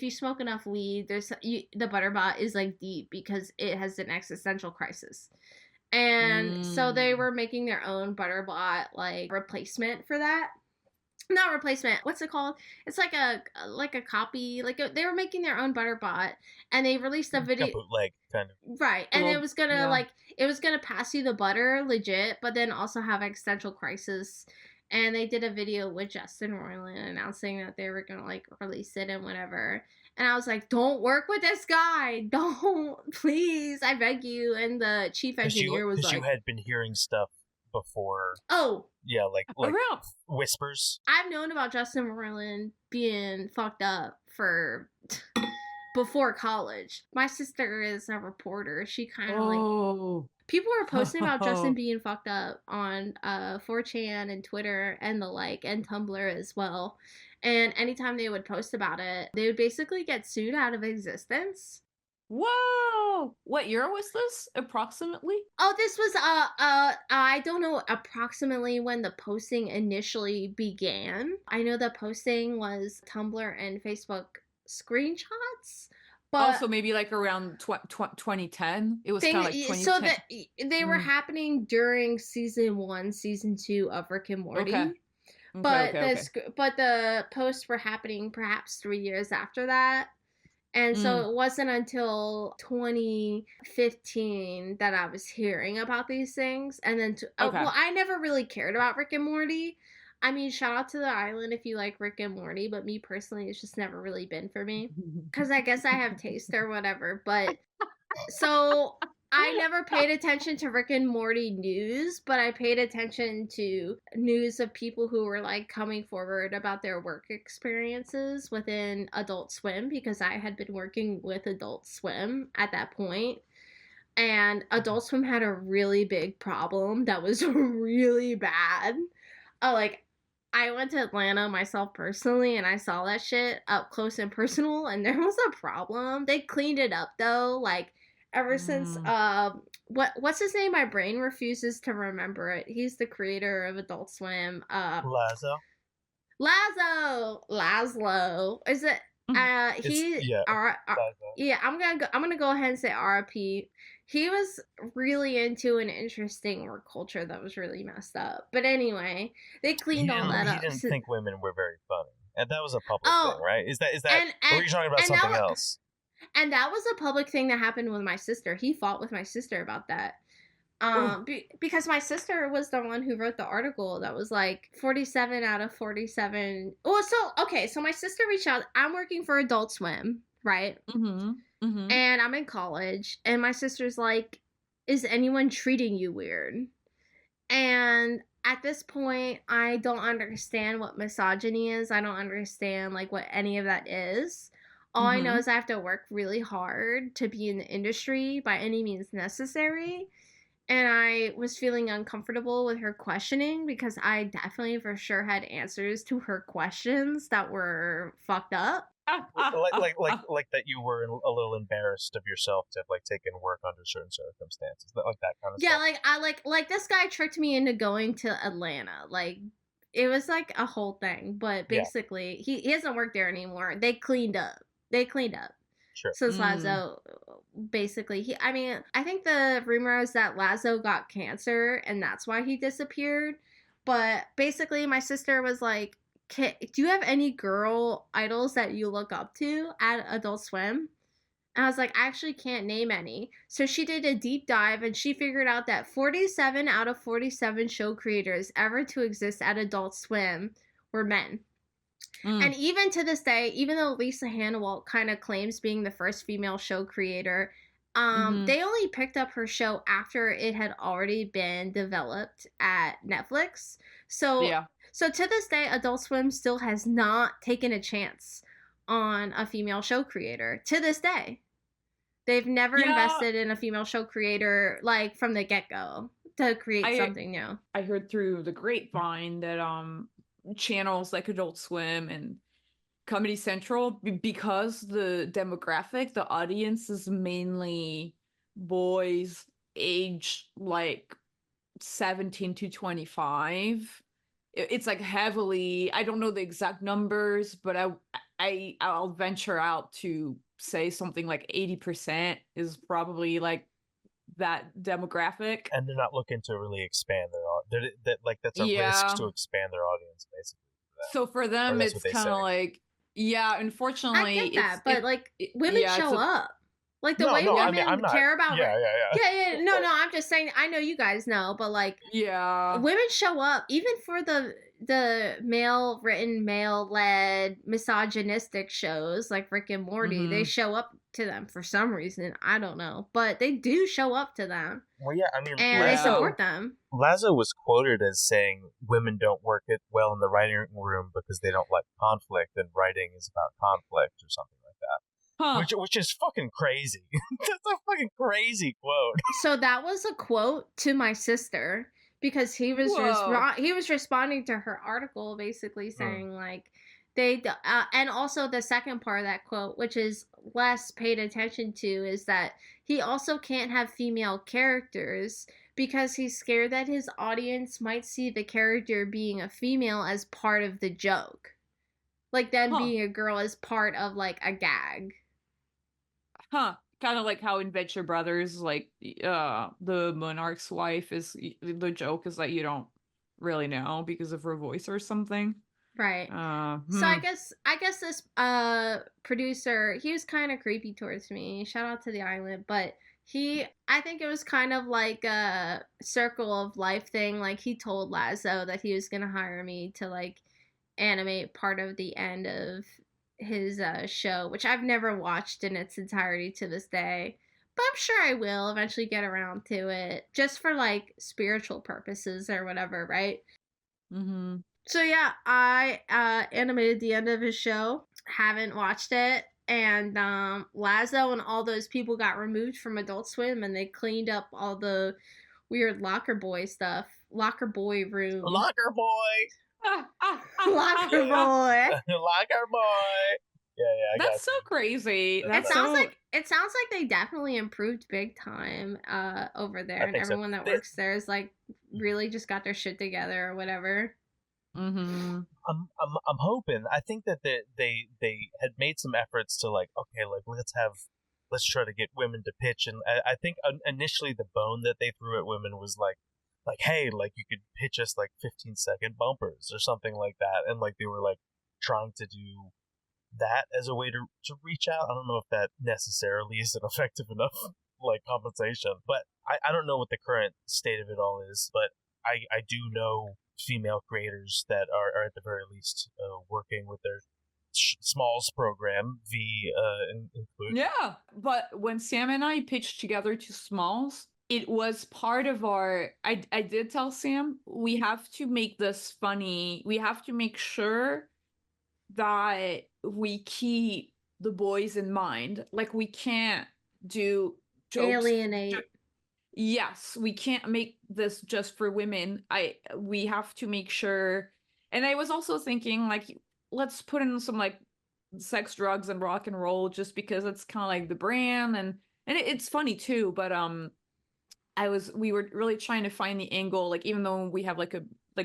smoke enough weed, the Butterbot is like deep because it has an existential crisis. And so they were making their own Butterbot like replacement for that. Not replacement. What's it called? It's like a copy. They were making their own Butterbot, and they released a video. A bootleg kind of. Right, and it was gonna pass you the butter legit, but then also have existential crisis. And they did a video with Justin Roiland announcing that they were gonna like release it and whatever. And I was like, "Don't work with this guy! Don't, please! I beg you!" And the chief engineer was like, "You had been hearing stuff before." Oh, yeah, like whispers. I've known about Justin Roiland being fucked up for before college. My sister is a reporter. She kind of like people were posting about Justin being fucked up on 4chan and Twitter and the like, and Tumblr as well. And anytime they would post about it, they would basically get sued out of existence. Whoa! What year was this, approximately? Oh, this was, I don't know approximately when the posting initially began. I know the posting was Tumblr and Facebook screenshots. But also maybe like around 2010. It was kind of like 2010. So that they were happening during season 1, season 2 of Rick and Morty. Okay. But the posts were happening perhaps 3 years after that. And so it wasn't until 2015 that I was hearing about these things. And then, well, I never really cared about Rick and Morty. I mean, shout out to the island if you like Rick and Morty, but me personally, it's just never really been for me. Because I guess I have taste or whatever. But so I never paid attention to Rick and Morty news, but I paid attention to news of people who were like coming forward about their work experiences within Adult Swim, because I had been working with Adult Swim at that point. And Adult Swim had a really big problem that was really bad. I went to Atlanta myself personally, and I saw that shit up close and personal, and there was a problem. They cleaned it up though, like ever since what's his name? My brain refuses to remember it. He's the creator of Adult Swim. Laszlo. Is it? I'm gonna go ahead and say RIP. He was really into an interesting work culture that was really messed up. But anyway, they cleaned all that up. He didn't think women were very funny, and that was a public thing, right? Is that? Or were you talking about something else? And that was a public thing that happened with my sister. He fought with my sister about that. Because my sister was the one who wrote the article that was like 47 out of 47. Oh, so my sister reached out. I'm working for Adult Swim, right? And I'm in college, and my sister's like, "Is anyone treating you weird?" And at this point, I don't understand what misogyny is. I don't understand like what any of that is. All I know is I have to work really hard to be in the industry by any means necessary. And I was feeling uncomfortable with her questioning because I definitely for sure had answers to her questions that were fucked up. like that you were a little embarrassed of yourself to have like taken work under certain circumstances, like that kind of stuff. I like this guy tricked me into going to Atlanta. Like it was like a whole thing, but basically he doesn't work there anymore. They cleaned up. Sure. So Laszlo, basically, I think the rumor is that Laszlo got cancer and that's why he disappeared. But basically, my sister was like, do you have any girl idols that you look up to at Adult Swim? And I was like, I actually can't name any. So she did a deep dive and she figured out that 47 out of 47 show creators ever to exist at Adult Swim were men. And even to this day, even though Lisa Hannawalt kind of claims being the first female show creator, they only picked up her show after it had already been developed at Netflix. So to this day, Adult Swim still has not taken a chance on a female show creator to this day. They've never Yeah. invested in a female show creator like from the get-go to create something new. I heard through the grapevine that channels like Adult Swim and Comedy Central, because the demographic, the audience is mainly boys age like 17 to 25. It's like heavily, I don't know the exact numbers, but I'll venture out to say something like 80% is probably like that demographic. And they're not looking to really expand that's a risk to expand their audience, basically. So for them, it's kind of like, yeah, unfortunately, I get that, but like women show up. Like the way women care about no, I'm just saying, I know you guys know, but like women show up even for the male written, male led misogynistic shows like Rick and Morty. They show up to them for some reason, I don't know, but they do show up to them. Well, yeah, I mean, and they support them. Lazo was quoted as saying women don't work it well in the writing room because they don't like conflict, and writing is about conflict or something like that. Huh. Which is fucking crazy. That's a fucking crazy quote. So that was a quote to my sister because he was he was responding to her article, basically saying like they and also the second part of that quote, which is less paid attention to, is that he also can't have female characters because he's scared that his audience might see the character being a female as part of the joke, like them being a girl as part of like a gag. Kind of like how in Venture Brothers, like the monarch's wife is, the joke is that you don't really know because of her voice or something. Right. So I guess this producer, he was kind of creepy towards me. Shout out to the island, but I think it was kind of like a circle of life thing. Like he told Lazo that he was gonna hire me to like animate part of the end of his show, which I've never watched in its entirety to this day, but I'm sure I will eventually get around to it, just for like spiritual purposes or whatever, right? So yeah, I animated the end of his show. Haven't watched it, and Lazo and all those people got removed from Adult Swim, and they cleaned up all the weird locker boy stuff. Locker boy room. Locker boy. Locker boy. Locker boy. Yeah, that's so crazy. It sounds like they definitely improved big time over there, and everyone that works there is like really just got their shit together or whatever. I'm hoping. I think that they had made some efforts to like, okay, like let's try to get women to pitch, and I think initially the bone that they threw at women was like, hey, like you could pitch us like 15-second bumpers or something like that, and like they were like trying to do that as a way to reach out. I don't know if that necessarily is an effective enough like compensation, but I don't know what the current state of it all is, but I do know female creators that are at the very least working with their Smalls program, VEE included. Yeah, but when Sam and I pitched together to Smalls, it was part of our, I did tell Sam, we have to make this funny. We have to make sure that we keep the boys in mind. Like, we can't do jokes. Alienate. Yes, we can't make this just for women. We have to make sure. And I was also thinking, like, let's put in some, like, sex, drugs, and rock and roll just because it's kind of like the brand. And it's funny, too, but, we were really trying to find the angle, like even though we have like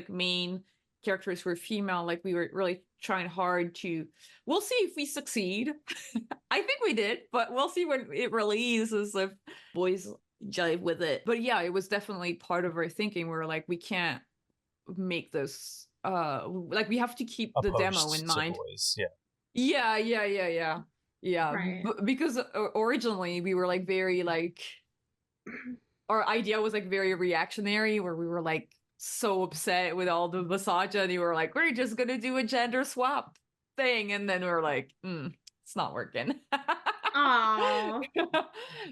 main characters who are female, like we were really trying hard to, we'll see if we succeed. I think we did, but we'll see when it releases if boys jive with it. But yeah, it was definitely part of our thinking. We were like, we can't make this, like we have to keep the demo in mind. Boys, yeah. Right. Because originally we were like very like, our idea was like very reactionary, where we were like so upset with all the misogyny. We were like, we're just gonna do a gender swap thing, and then we were like, it's not working. Aww.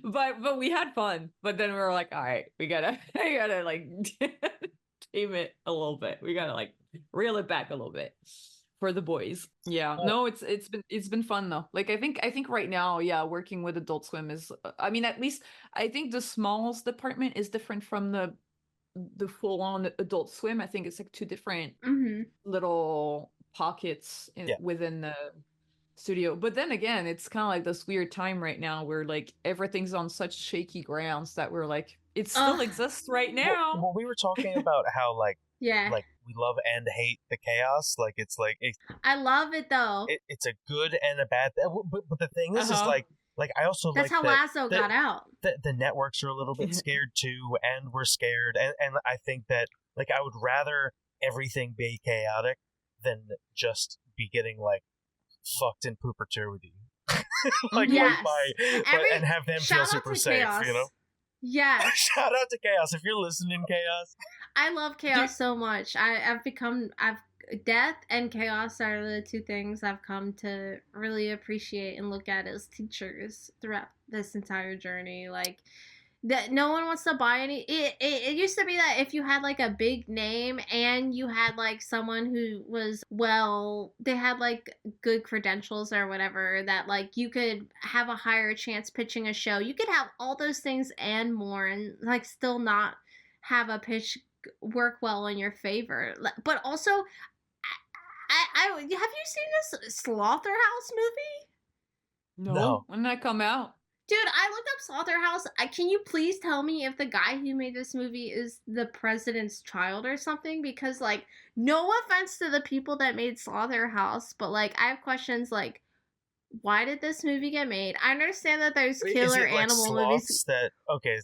but we had fun. But then we were like, all right, we gotta like tame it a little bit. We gotta like reel it back a little bit for the boys. Yeah. No, it's been fun though. Like I think right now, yeah, working with Adult Swim is I mean, at least I think the Smalls department is different from the full on Adult Swim. I think it's like two different Mm-hmm. little pockets Yeah. within the studio. But then again, it's kind of like this weird time right now where like everything's on such shaky grounds that we're like it still Ugh. exists right now. Well, we were talking about how Yeah. like we love and hate the chaos. Like it's like I love it though. it's a good and a bad. But the thing is Uh-huh. like I also That's like how that Lasso got out. the networks are a little bit scared too, and we're scared, and I think that like I would rather everything be chaotic than just be getting like fucked in perpetuity. Yes. And have them Shout feel out super to safe, Chaos. you know? Yeah. Shout out to Chaos. If you're listening, Chaos. I love chaos so much. I've death and chaos are the two things I've come to really appreciate and look at as teachers throughout this entire journey. Like that no one wants to buy any it used to be that if you had like a big name and you had like someone who was they had like good credentials or whatever, that like you could have a higher chance pitching a show. You could have all those things and more and like still not have a pitch work well in your favor. But also I have you seen this Slaughterhouse movie? No. When did that come out? Dude, I looked up Slaughterhouse. Can you please tell me if the guy who made this movie is the president's child or something? Because, like, no offense to the people that made Slaughterhouse, but, like, I have questions like, why did this movie get made? I understand that there's killer animal movies. It's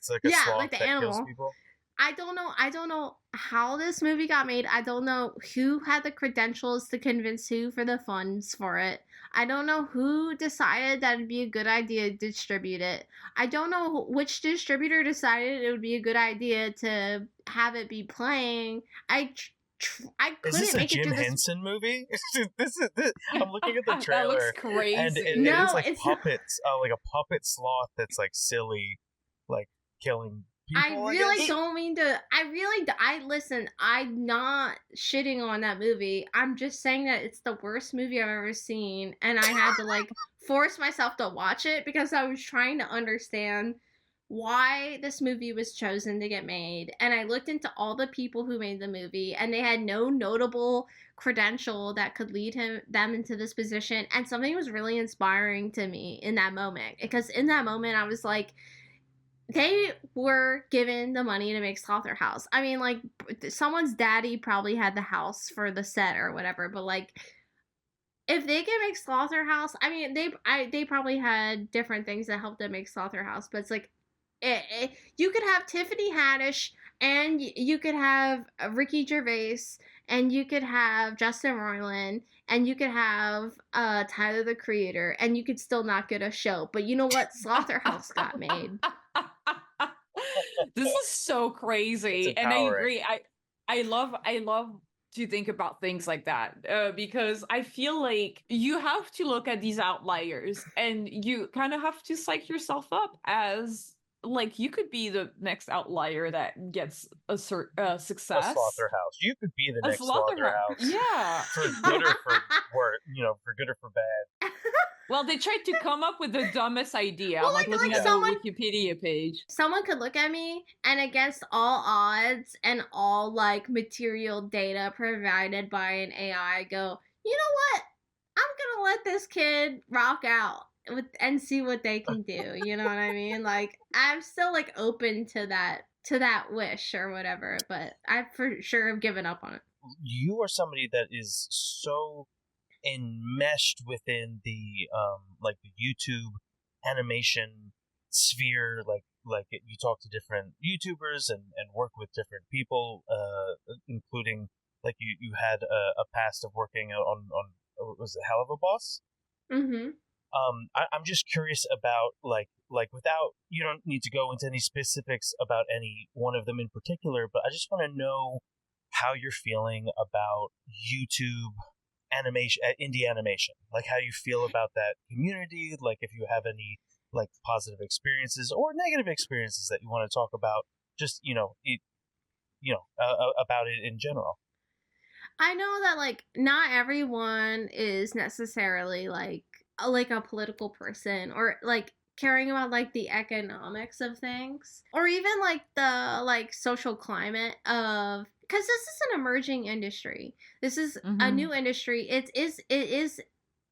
like a sloth like the that animal. kills people. I don't know how this movie got made. I don't know who had the credentials to convince who for the funds for it. I don't know who decided that it'd be a good idea to distribute it. I don't know which distributor decided it would be a good idea to have it be playing. I couldn't Is this a make it Jim through this. Henson movie? I'm looking at the trailer. That looks crazy. And it's like puppets, like a puppet sloth that's like silly, like killing people. I really don't mean to. Listen, I'm not shitting on that movie. I'm just saying that it's the worst movie I've ever seen. And I had to, like, force myself to watch it because I was trying to understand why this movie was chosen to get made. And I looked into all the people who made the movie, and they had no notable credential that could lead them into this position. And something was really inspiring to me in that moment. Because in that moment, I was like, they were given the money to make Slaughterhouse. I mean, like, someone's daddy probably had the house for the set or whatever, but, like, if they can make Slaughterhouse, I mean, they probably had different things that helped them make Slaughterhouse, but it's like, you could have Tiffany Haddish, and you could have Ricky Gervais, and you could have Justin Roiland, and you could have Tyler the Creator, and you could still not get a show. But you know what? Slaughterhouse got made. This is so crazy, and I agree. I love to think about things like that because I feel like you have to look at these outliers, and you kind of have to psych yourself up as like you could be the next outlier that gets a success. A Slaughterhouse. You could be the next Slaughterhouse. Yeah. For good or for worse, for good or for bad. Well, they tried to come up with the dumbest idea. Well, like looking at the Wikipedia page. Someone could look at me, and against all odds and all, like, material data provided by an AI, go, you know what? I'm gonna let this kid rock out and see what they can do. You know what I mean? Like, I'm still, like, open to that wish or whatever, but I for sure have given up on it. You are somebody that is so enmeshed within the like the YouTube animation sphere, like you talk to different YouTubers and work with different people, including like you had a past of working on was it Hell of a Boss? Mm-hmm. I'm just curious about like without, you don't need to go into any specifics about any one of them in particular, but I just want to know how you're feeling about YouTube animation, indie animation, like how you feel about that community, like if you have any like positive experiences or negative experiences that you want to talk about, just about it in general. I know that like not everyone is necessarily like a political person or like caring about like the economics of things or even like the like social climate of, because this is an emerging industry. This is a new industry. It is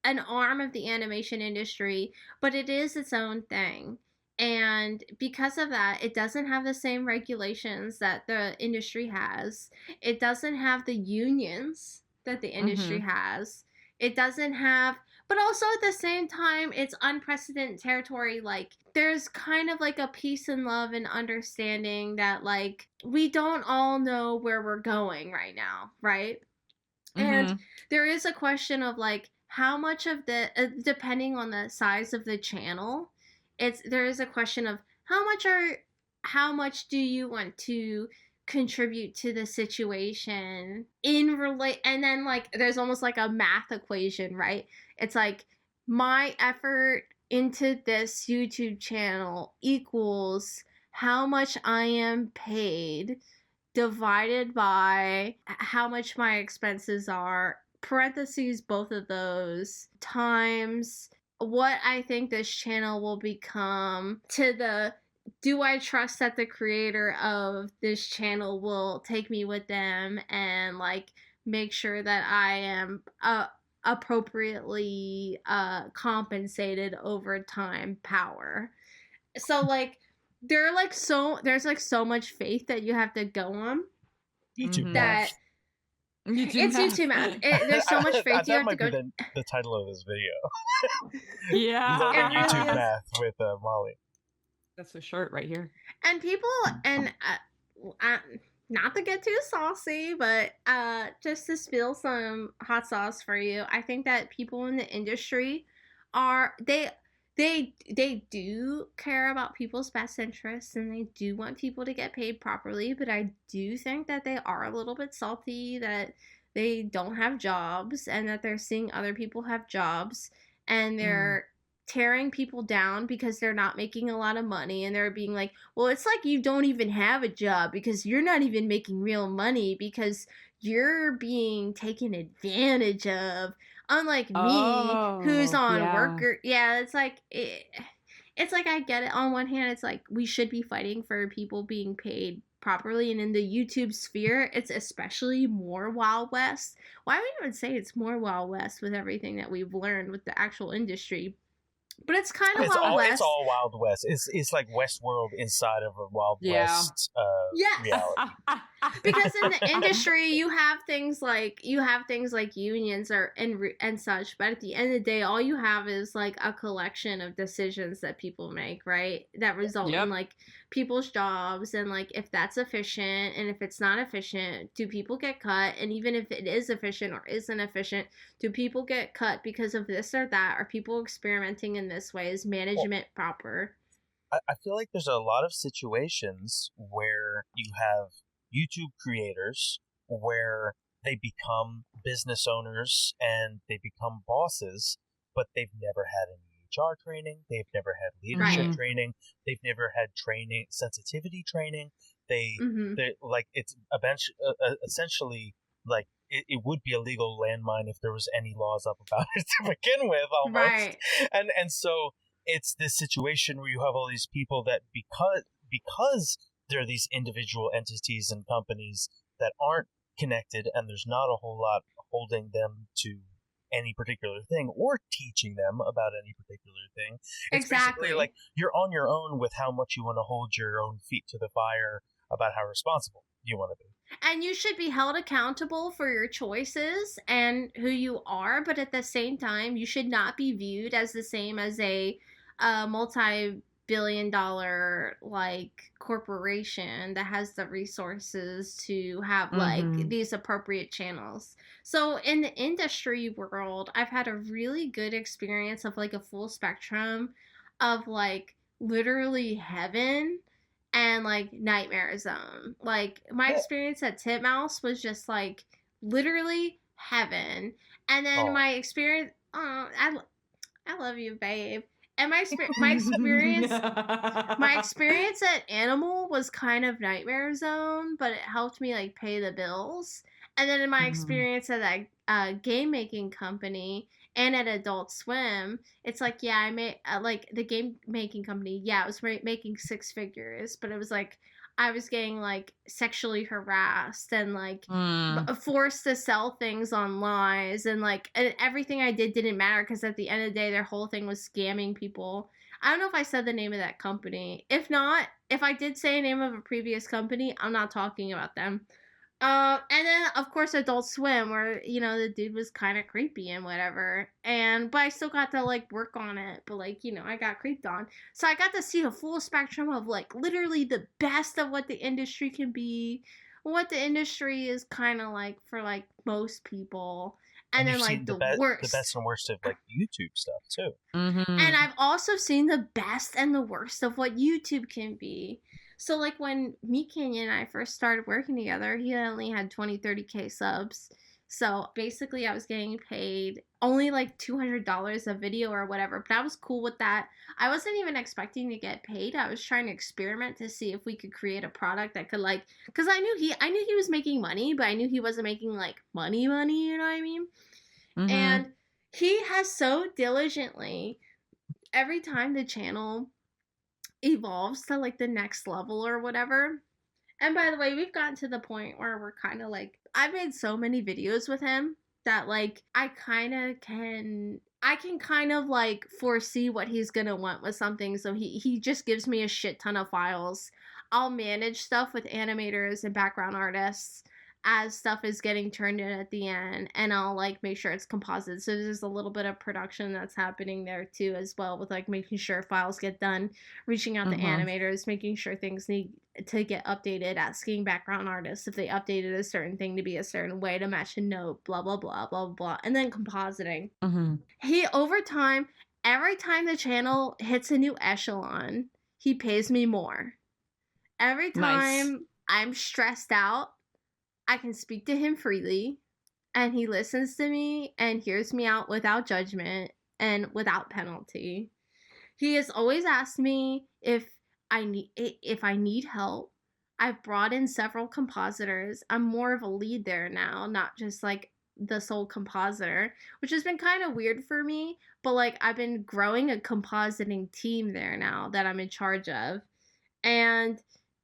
an arm of the animation industry, but it is its own thing. And because of that, it doesn't have the same regulations that the industry has. It doesn't have the unions that the industry has. It doesn't have, but also at the same time, it's unprecedented territory. Like, there's kind of like a peace and love and understanding that, like, we don't all know where we're going right now, right? And there is a question of like how much of the depending on the size of the channel, there is a question of how much do you want to contribute to the situation and then like there's almost like a math equation, right? It's like my effort into this YouTube channel equals how much I am paid divided by how much my expenses are, parentheses both of those, times what I think this channel will become, to the do I trust that the creator of this channel will take me with them and like make sure that I am appropriately compensated over time power. So like there's like so much faith that you have to go on YouTube that math. it's YouTube math. There's so much faith you have to go. The title of this video. Yeah. YouTube math with Molly. That's a shirt right here. And people, and not to get too saucy, but just to spill some hot sauce for you, I think that people in the industry they do care about people's best interests and they do want people to get paid properly, but I do think that they are a little bit salty that they don't have jobs and that they're seeing other people have jobs and they're tearing people down because they're not making a lot of money, and they're being like, well, it's like you don't even have a job because you're not even making real money because you're being taken advantage of, unlike me who's on worker. Yeah, it's like it's like I get it. On one hand, it's like we should be fighting for people being paid properly, and in the YouTube sphere, it's especially more Wild West. Why would I even say it's more Wild West with everything that we've learned with the actual industry? But it's kind of Wild West. It's all Wild West. It's like Westworld inside of a Wild West reality. Because in the industry, you have things like unions and such. But at the end of the day, all you have is like a collection of decisions that people make, right? That result in like people's jobs, and like if that's efficient and if it's not efficient, do people get cut? And even if it is efficient or isn't efficient, do people get cut because of this or that? Are people experimenting in this way? Is management proper? I feel like there's a lot of situations where you have YouTube creators where they become business owners and they become bosses, but they've never had any HR training, they've never had leadership training, they've never had training, sensitivity training. They like it's essentially like it would be a legal landmine if there was any laws up about it to begin with, almost. Right. And so it's this situation where you have all these people that because there are these individual entities and companies that aren't connected, and there's not a whole lot holding them to any particular thing or teaching them about any particular thing. It's basically like you're on your own with how much you want to hold your own feet to the fire about how responsible you want to be. And you should be held accountable for your choices and who you are, but at the same time, you should not be viewed as the same as a multi-billion-dollar like corporation that has the resources to have like these appropriate channels. So in the industry world, I've had a really good experience of like a full spectrum of like literally heaven and like nightmare zone. Like my experience at Titmouse was just like literally heaven, and then my experience. I love you, babe. And my experience at Animal was kind of nightmare zone, but it helped me like pay the bills. And then in my Mhm. experience at that game making company and at Adult Swim, it's like, yeah, I made like the game making company. Yeah, it was making 6 figures, but it was like I was getting like sexually harassed and like forced to sell things on lies, and like and everything I did didn't matter because at the end of the day, their whole thing was scamming people. I don't know if I said the name of that company. If not, if I did say a name of a previous company, I'm not talking about them. And then of course Adult Swim, where the dude was kind of creepy and whatever, but I still got to like work on it. But like I got creeped on, so I got to see a full spectrum of like literally the best of what the industry can be, what the industry is kind of like for like most people, and then you've like seen the the worst. best and worst of like YouTube stuff too. And I've also seen the best and the worst of what YouTube can be. So like when MeatCanyon and I first started working together, he only had 20, 30K subs. So basically I was getting paid only like $200 a video or whatever, but I was cool with that. I wasn't even expecting to get paid. I was trying to experiment to see if we could create a product that could like, cause I knew he was making money, but I knew he wasn't making like money, you know what I mean? And he has so diligently, every time the channel evolves to like the next level or whatever. And by the way, we've gotten to the point where we're kind of like, I've made so many videos with him that like I can kind of like foresee what he's gonna want with something. So he just gives me a shit ton of files. I'll manage stuff with animators and background artists as stuff is getting turned in at the end, and I'll like make sure it's composite. So there's a little bit of production that's happening there too as well, with like making sure files get done, reaching out to animators, making sure things need to get updated, asking background artists if they updated a certain thing to be a certain way to match a note, blah blah blah blah blah, and then compositing. He over time, every time the channel hits a new echelon, he pays me more. Every time I'm stressed out, I can speak to him freely, and he listens to me and hears me out without judgment and without penalty. He has always asked me if I need help. I've brought in several compositors. I'm more of a lead there now, not just like the sole compositor, which has been kind of weird for me, but like I've been growing a compositing team there now that I'm in charge of. And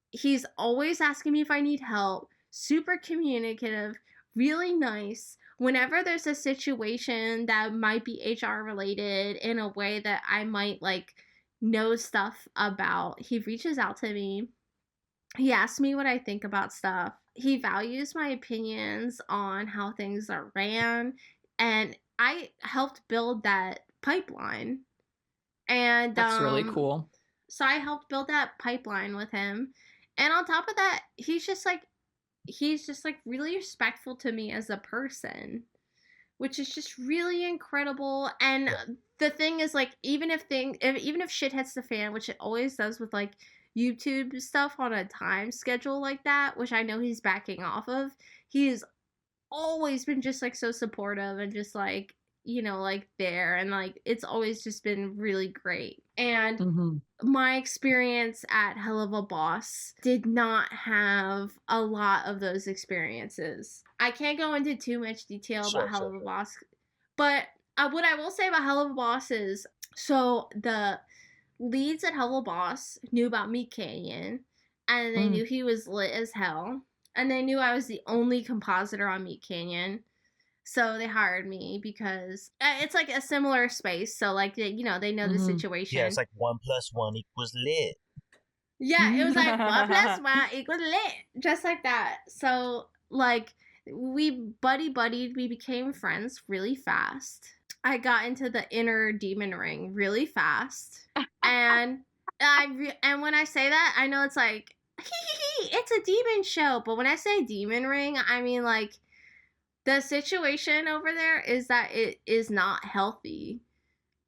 he's always asking me if I need help. Super communicative, really nice. Whenever there's a situation that might be HR related in a way that I might like know stuff about, he reaches out to me. He asks me what I think about stuff. He values my opinions on how things are ran, and I helped build that pipeline. And that's really cool. So I helped build that pipeline with him. And on top of that, he's just like really respectful to me as a person, which is just really incredible. And the thing is, like, even if shit hits the fan, which it always does with like YouTube stuff on a time schedule like that, which I know he's backing off of, he's always been just like so supportive and just like like there, and like it's always just been really great. And my experience at Helluva Boss did not have a lot of those experiences. I can't go into too much detail about Helluva Boss, but what I will say about Helluva Boss is, so the leads at Helluva Boss knew about MeatCanyon, and they knew he was lit as hell, and they knew I was the only compositor on MeatCanyon. So they hired me because it's like a similar space. So like, they know the situation. Yeah, it's like 1 + 1 = lit. Yeah, it was like 1 + 1 = lit. Just like that. So like we buddied. We became friends really fast. I got into the inner demon ring really fast. And and when I say that, I know it's like, it's a demon show. But when I say demon ring, I mean like, the situation over there is that it is not healthy.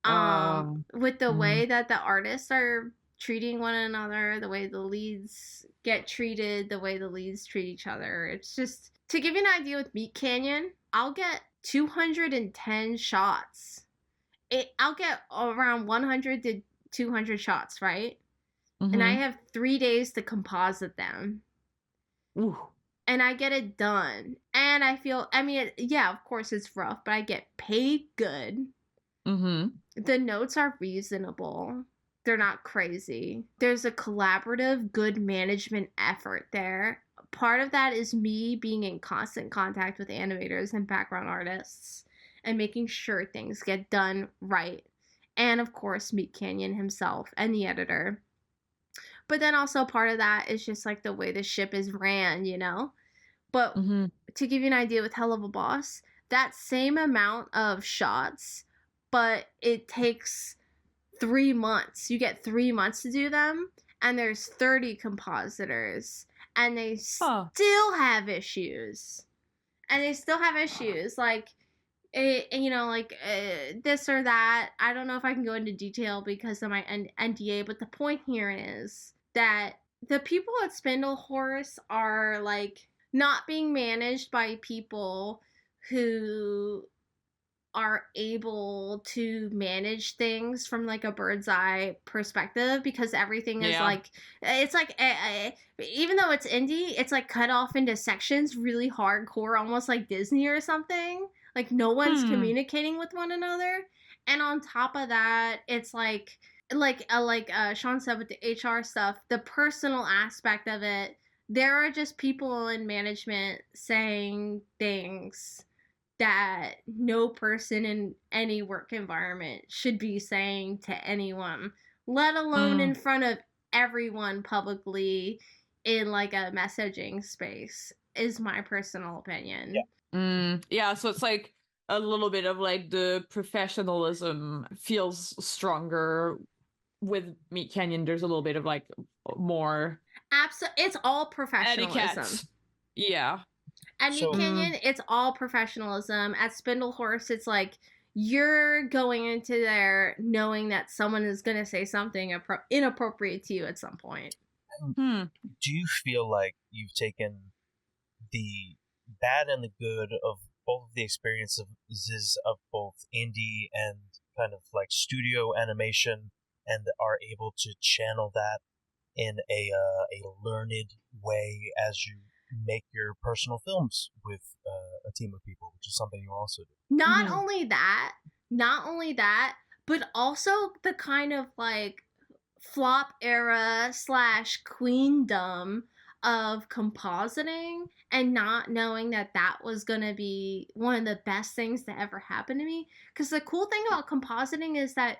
With the way that the artists are treating one another, the way the leads get treated, the way the leads treat each other. It's just, to give you an idea with MeatCanyon, I'll get 210 shots. I'll get around 100 to 200 shots, right? And I have 3 days to composite them. Ooh. and I get it done. And I feel, I mean, yeah, of course it's rough, but I get paid good. Mm-hmm. The notes are reasonable. They're not crazy. There's a collaborative, good management effort there. Part of that is me being in constant contact with animators and background artists and making sure things get done right. And of course, MeatCanyon himself and the editor. But then also part of that is just like the way the ship is ran, you know? But Mm-hmm. to give you an idea with Hell of a Boss, that same amount of shots, but it takes 3 months. You get 3 months to do them, and there's 30 compositors, and they still have issues. And they still have issues like this or that. I don't know if I can go into detail because of my NDA, but the point here is that the people at Spindle Horse are like not being managed by people who are able to manage things from like a bird's eye perspective, because everything is like, it's like even though it's indie, it's like cut off into sections, really hardcore, almost like Disney or something. Like no one's communicating with one another. And on top of that, it's like Sean said with the HR stuff, the personal aspect of it, there are just people in management saying things that no person in any work environment should be saying to anyone, let alone in front of everyone publicly in like a messaging space, is my personal opinion. Yeah, so it's like a little bit of like the professionalism feels stronger with MeatCanyon. There's a little bit of like more it's all professionalism. Etiquette. Yeah. At MeatCanyon, it's all professionalism. At Spindle Horse, it's like you're going into there knowing that someone is going to say something inappropriate to you at some point. Do you feel like you've taken the bad and the good of both of the experiences of both indie and kind of like studio animation, and are able to channel that in a learned way as you make your personal films with a team of people, which is something you also do? Not only that, but also the kind of like flop era / queendom of compositing, and not knowing that was going to be one of the best things that ever happened to me. Because the cool thing about compositing is that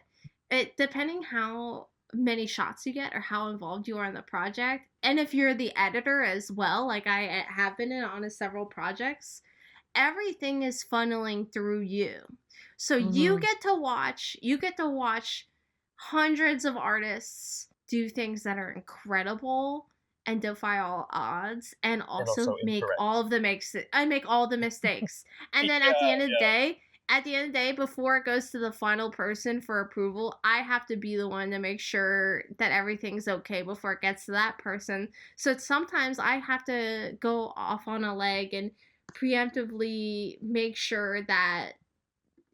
it, depending how many shots you get or how involved you are in the project, and if you're the editor as well, like I have been on several projects, everything is funneling through you. So you get to watch hundreds of artists do things that are incredible and defy all odds, and also make all of the mistakes. And then at the end of the day, before it goes to the final person for approval, I have to be the one to make sure that everything's okay before it gets to that person. So sometimes I have to go off on a leg and preemptively make sure that,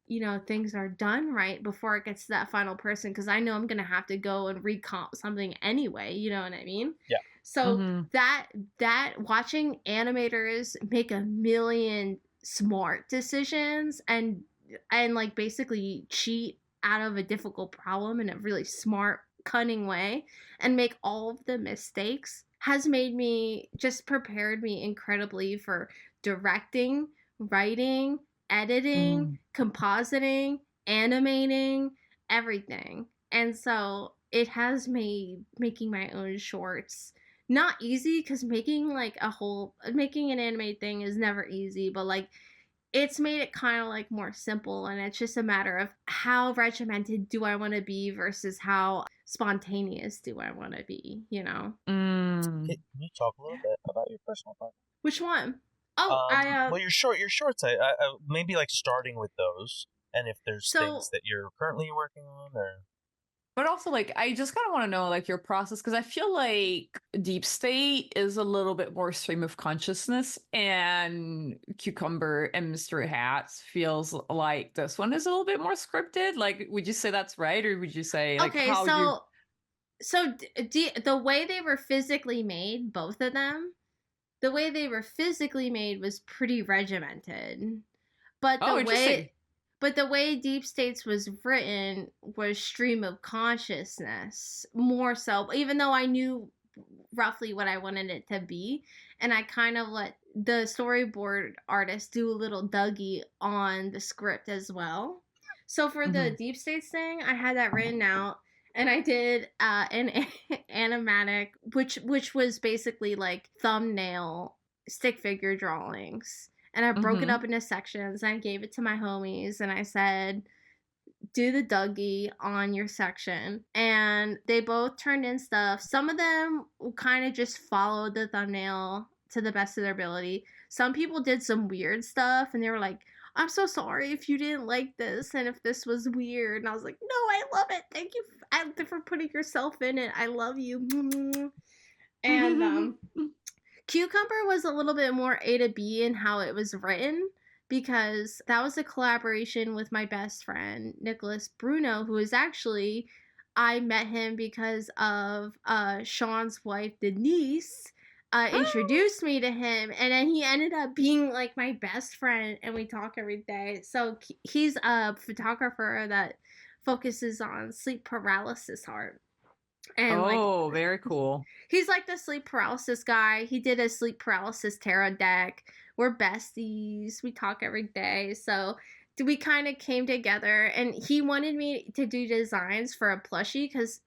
you know, things are done right before it gets to that final person, because I know I'm gonna have to go and recomp something anyway, you know what I mean? Yeah. So that watching animators make a million smart decisions and like basically cheat out of a difficult problem in a really smart, cunning way, and make all of the mistakes, has prepared me incredibly for directing, writing, editing, compositing, animating, everything. And so it has made making my own shorts not easy, because making an animated thing is never easy, but like it's made it kind of like more simple, and it's just a matter of how regimented do I want to be versus how spontaneous do I want to be, you know? Can you talk a little bit about your personal project? Which one? Well, your shorts. I maybe like starting with those, and if there's things that you're currently working on, or. But also, like, I just kind of want to know, like, your process, because I feel like Deep State is a little bit more stream of consciousness, and Cucumber and Mr. Hats feels like this one is a little bit more scripted. Like, would you say that's right, or would you say, like, okay, so the way they were physically made, both of them, the way they were physically made was pretty regimented. But Oh, interesting. the way Deep States was written was stream of consciousness more so, even though I knew roughly what I wanted it to be, and I kind of let the storyboard artist do a little Dougie on the script as well. So for the Deep States thing, I had that written out, and I did an animatic, which was basically like thumbnail stick figure drawings, and I broke it up into sections. And I gave it to my homies, and I said, do the Dougie on your section. And they both turned in stuff. Some of them kind of just followed the thumbnail to the best of their ability. Some people did some weird stuff, and they were like, I'm so sorry if you didn't like this and if this was weird. And I was like, no, I love it. Thank you for putting yourself in it. I love you. And Cucumber was a little bit more A to B in how it was written, because that was a collaboration with my best friend, Nicholas Bruno, who is actually, I met him because of Sean's wife, Denise, introduced me to him, and then he ended up being like my best friend, and we talk every day. So he's a photographer that focuses on sleep paralysis art. And very cool. He's like the sleep paralysis guy. He did a sleep paralysis tarot deck. We're besties. We talk every day. So we kind of came together, and he wanted me to do designs for a plushie, because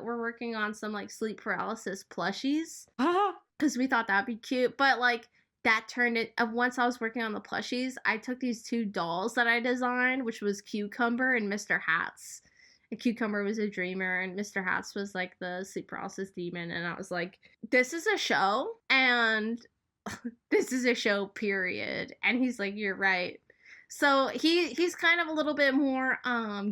we're working on some like sleep paralysis plushies, because we thought that'd be cute. But like that turned it, once I was working on the plushies, I took these two dolls that I designed, which was Cucumber and Mr. Hats. And Cucumber was a dreamer, and Mr. Hats was like the sleep paralysis demon. And I was like, this is a show, and this is a show, period. And he's like, you're right. So he's kind of a little bit more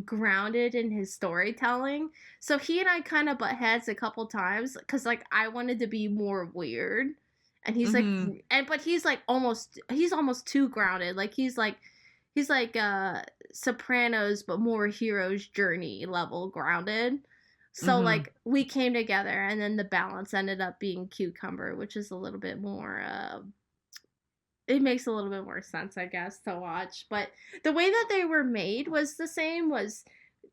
grounded in his storytelling. So he and I kind of butt heads a couple times, because like I wanted to be more weird, and he's like, but he's like almost too grounded. Like he's like Sopranos, but more hero's journey level grounded. So like we came together, and then the balance ended up being Cucumber, which is a little bit more it makes a little bit more sense, I guess, to watch. But the way that they were made was the same, was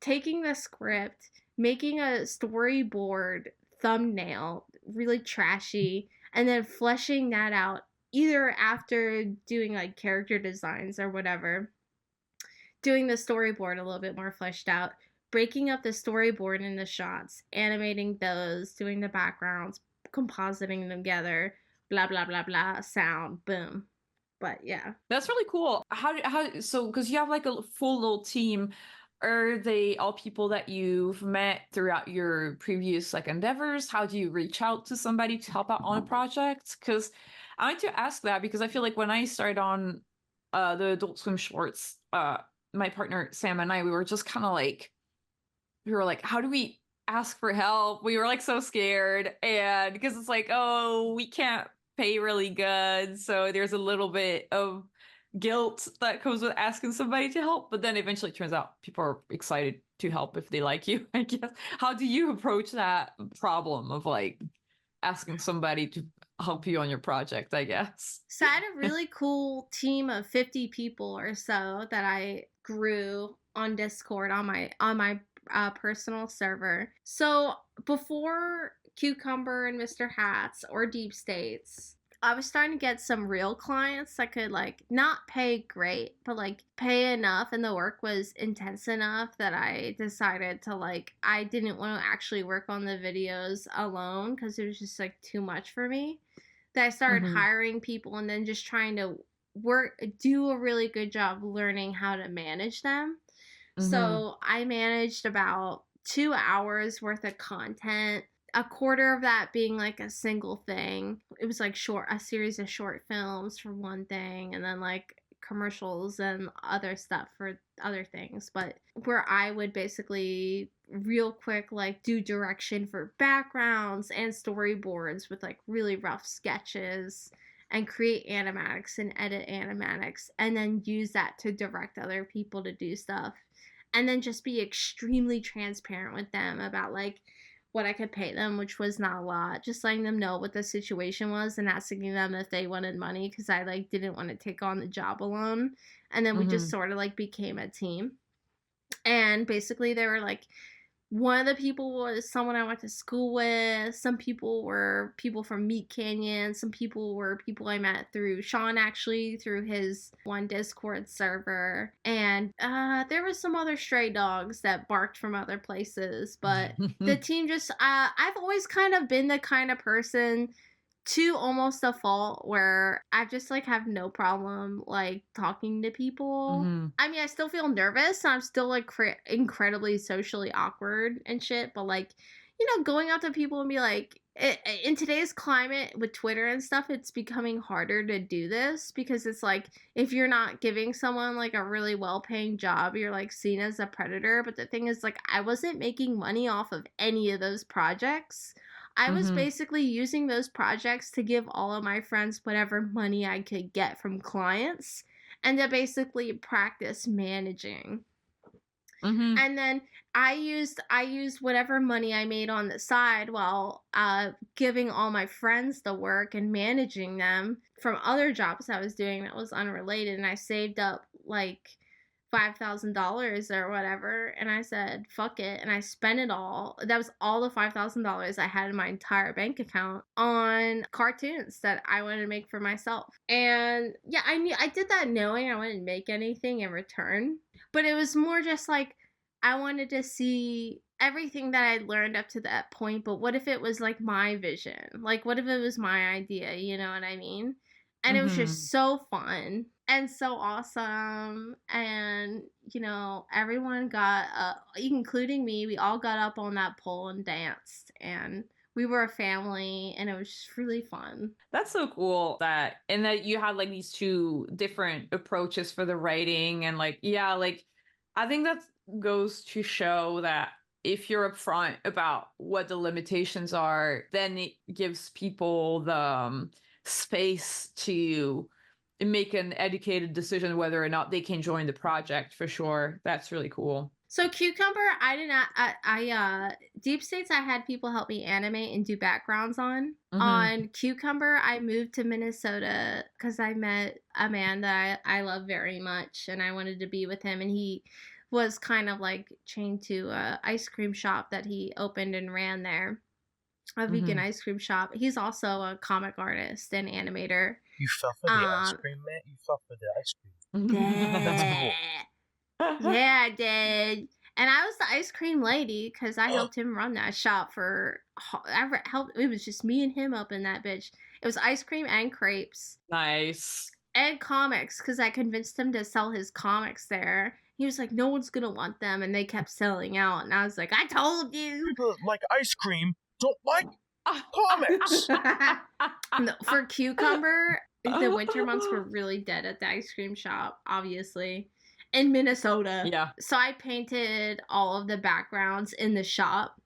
taking the script, making a storyboard thumbnail, really trashy, and then fleshing that out either after doing like character designs or whatever, doing the storyboard a little bit more fleshed out, breaking up the storyboard into shots, animating those, doing the backgrounds, compositing them together, blah, blah, blah, blah, sound, boom. But yeah. That's really cool. So, because you have like a full little team, are they all people that you've met throughout your previous like endeavors? How do you reach out to somebody to help out on a project? Because I like to ask that, because I feel like when I started on the Adult Swim shorts, my partner Sam and I, we were just kind of like, how do we ask for help? We were like so scared, and because it's like, oh, we can't pay really good, so there's a little bit of guilt that comes with asking somebody to help. But then eventually it turns out people are excited to help if they like you, I guess. How do you approach that problem of like asking somebody to help you on your project, I guess? So I had a really cool team of 50 people or so that I grew on Discord on my personal server. So before Cucumber and Mr. Hats or Deep States, I was starting to get some real clients that could like not pay great, but like pay enough, and the work was intense enough that I decided to like, I didn't want to actually work on the videos alone, because it was just like too much for me. That I started hiring people, and then just trying to do a really good job learning how to manage them. So I managed about 2 hours worth of content, a quarter of that being like a single thing. It was like a series of short films for one thing, and then like commercials and other stuff for other things. But where I would basically real quick like do direction for backgrounds and storyboards with like really rough sketches, and create animatics and edit animatics, and then use that to direct other people to do stuff. And then just be extremely transparent with them about like what I could pay them, which was not a lot. Just letting them know what the situation was and asking them if they wanted money, because I like didn't want to take on the job alone. And then we just sort of like became a team. And basically they were like, one of the people was someone I went to school with. Some people were people from Meat Canyon. Some people were people I met through Sean, actually, through his one Discord server. And there was some other stray dogs that barked from other places. But the team just, I've always kind of been the kind of person to almost a fault where I just like have no problem like talking to people. I mean, I still feel nervous. I'm still like incredibly socially awkward and shit. But like, you know, going out to people and be like, in today's climate with Twitter and stuff, it's becoming harder to do this because it's like if you're not giving someone like a really well-paying job, you're like seen as a predator. But the thing is, like, I wasn't making money off of any of those projects. I was basically using those projects to give all of my friends whatever money I could get from clients and to basically practice managing. And then I used whatever money I made on the side while giving all my friends the work and managing them from other jobs I was doing that was unrelated. And I saved up like $5,000 or whatever, and I said fuck it, and I spent it all. That was all the $5,000 I had in my entire bank account on cartoons that I wanted to make for myself. And yeah, I did that knowing I wouldn't make anything in return, but it was more just like I wanted to see everything that I'd learned up to that point, but what if it was like my vision? Like what if it was my idea, you know what I mean? And it was just so fun and so awesome. And, you know, everyone got, including me, we all got up on that pole and danced. And we were a family, and it was just really fun. That's so cool that you had like these two different approaches for the writing. And like, yeah, like I think that goes to show that if you're upfront about what the limitations are, then it gives people the space to make an educated decision whether or not they can join the project, for sure. That's really cool. So Cucumber, I did not, Deep States, I had people help me animate and do backgrounds on. On Cucumber, I moved to Minnesota because I met a man that I love very much, and I wanted to be with him, and he was kind of like chained to a ice cream shop that he opened and ran there. A vegan ice cream shop. He's also a comic artist and animator. You fell for the ice cream, man? You fell for the ice cream. That's cool. Yeah, I did. And I was the ice cream lady because I helped him run that shop for... It was just me and him up in that bitch. It was ice cream and crepes. Nice. And comics, because I convinced him to sell his comics there. He was like, no one's going to want them. And they kept selling out. And I was like, I told you. People like ice cream. Don't like comics. No, for Cucumber, the winter months were really dead at the ice cream shop, obviously, in Minnesota. Yeah. So I painted all of the backgrounds in the shop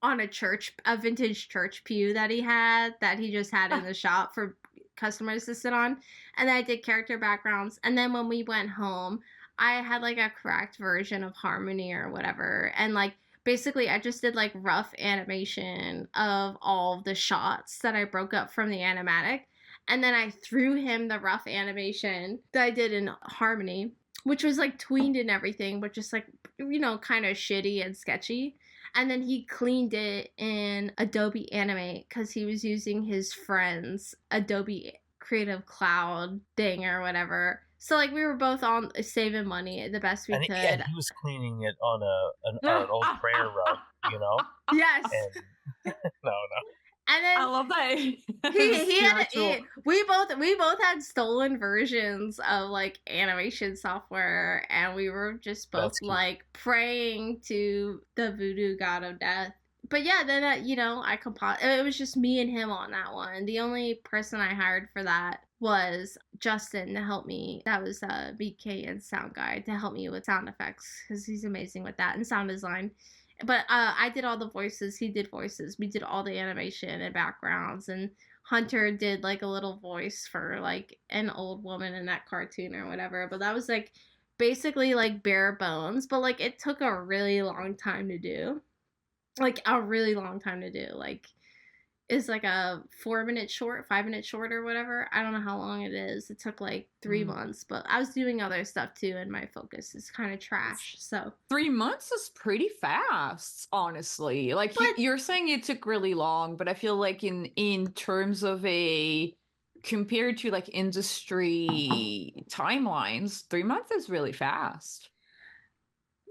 on a vintage church pew that he just had in the shop for customers to sit on. And then I did character backgrounds. And then when we went home, I had like a correct version of Harmony or whatever. And like, basically, I just did like rough animation of all of the shots that I broke up from the animatic. And then I threw him the rough animation that I did in Harmony, which was like tweened and everything, but just like, you know, kind of shitty and sketchy. And then he cleaned it in Adobe Animate because he was using his friend's Adobe Creative Cloud thing or whatever. So, like, we were both on saving money the best we could. And he was cleaning it on an old prayer rug, you know? Yes. And, no. And then I love that. We both had stolen versions of like animation software, and we were just both like praying to the voodoo god of death. But yeah, then you know, it was just me and him on that one. The only person I hired for that was Justin to help me. That was BK sound guy to help me with sound effects because he's amazing with that and sound design. But I did all the voices. He did voices. We did all the animation and backgrounds. And Hunter did like a little voice for like an old woman in that cartoon or whatever. But that was like basically like bare bones. But like it took a really long time to do. like a really long time to do. Like is like a 4-minute short, 5-minute short or whatever. I don't know how long it is. It took like 3 months, but I was doing other stuff too, and my focus is kind of trash. So 3 months is pretty fast, honestly. Like But- you're saying it took really long, but I feel like in terms of a compared to like industry timelines, 3 months is really fast.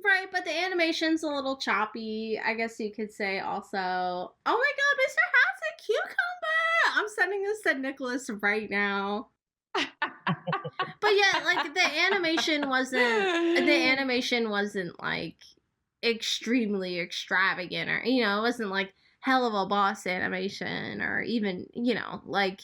right, but the animation's a little choppy, I guess you could say also. Oh my god, Mr. Hat's a cucumber! I'm sending this to Nicholas right now. But yeah, like the animation wasn't like extremely extravagant, or you know, it wasn't like hell of a boss animation, or even, you know, like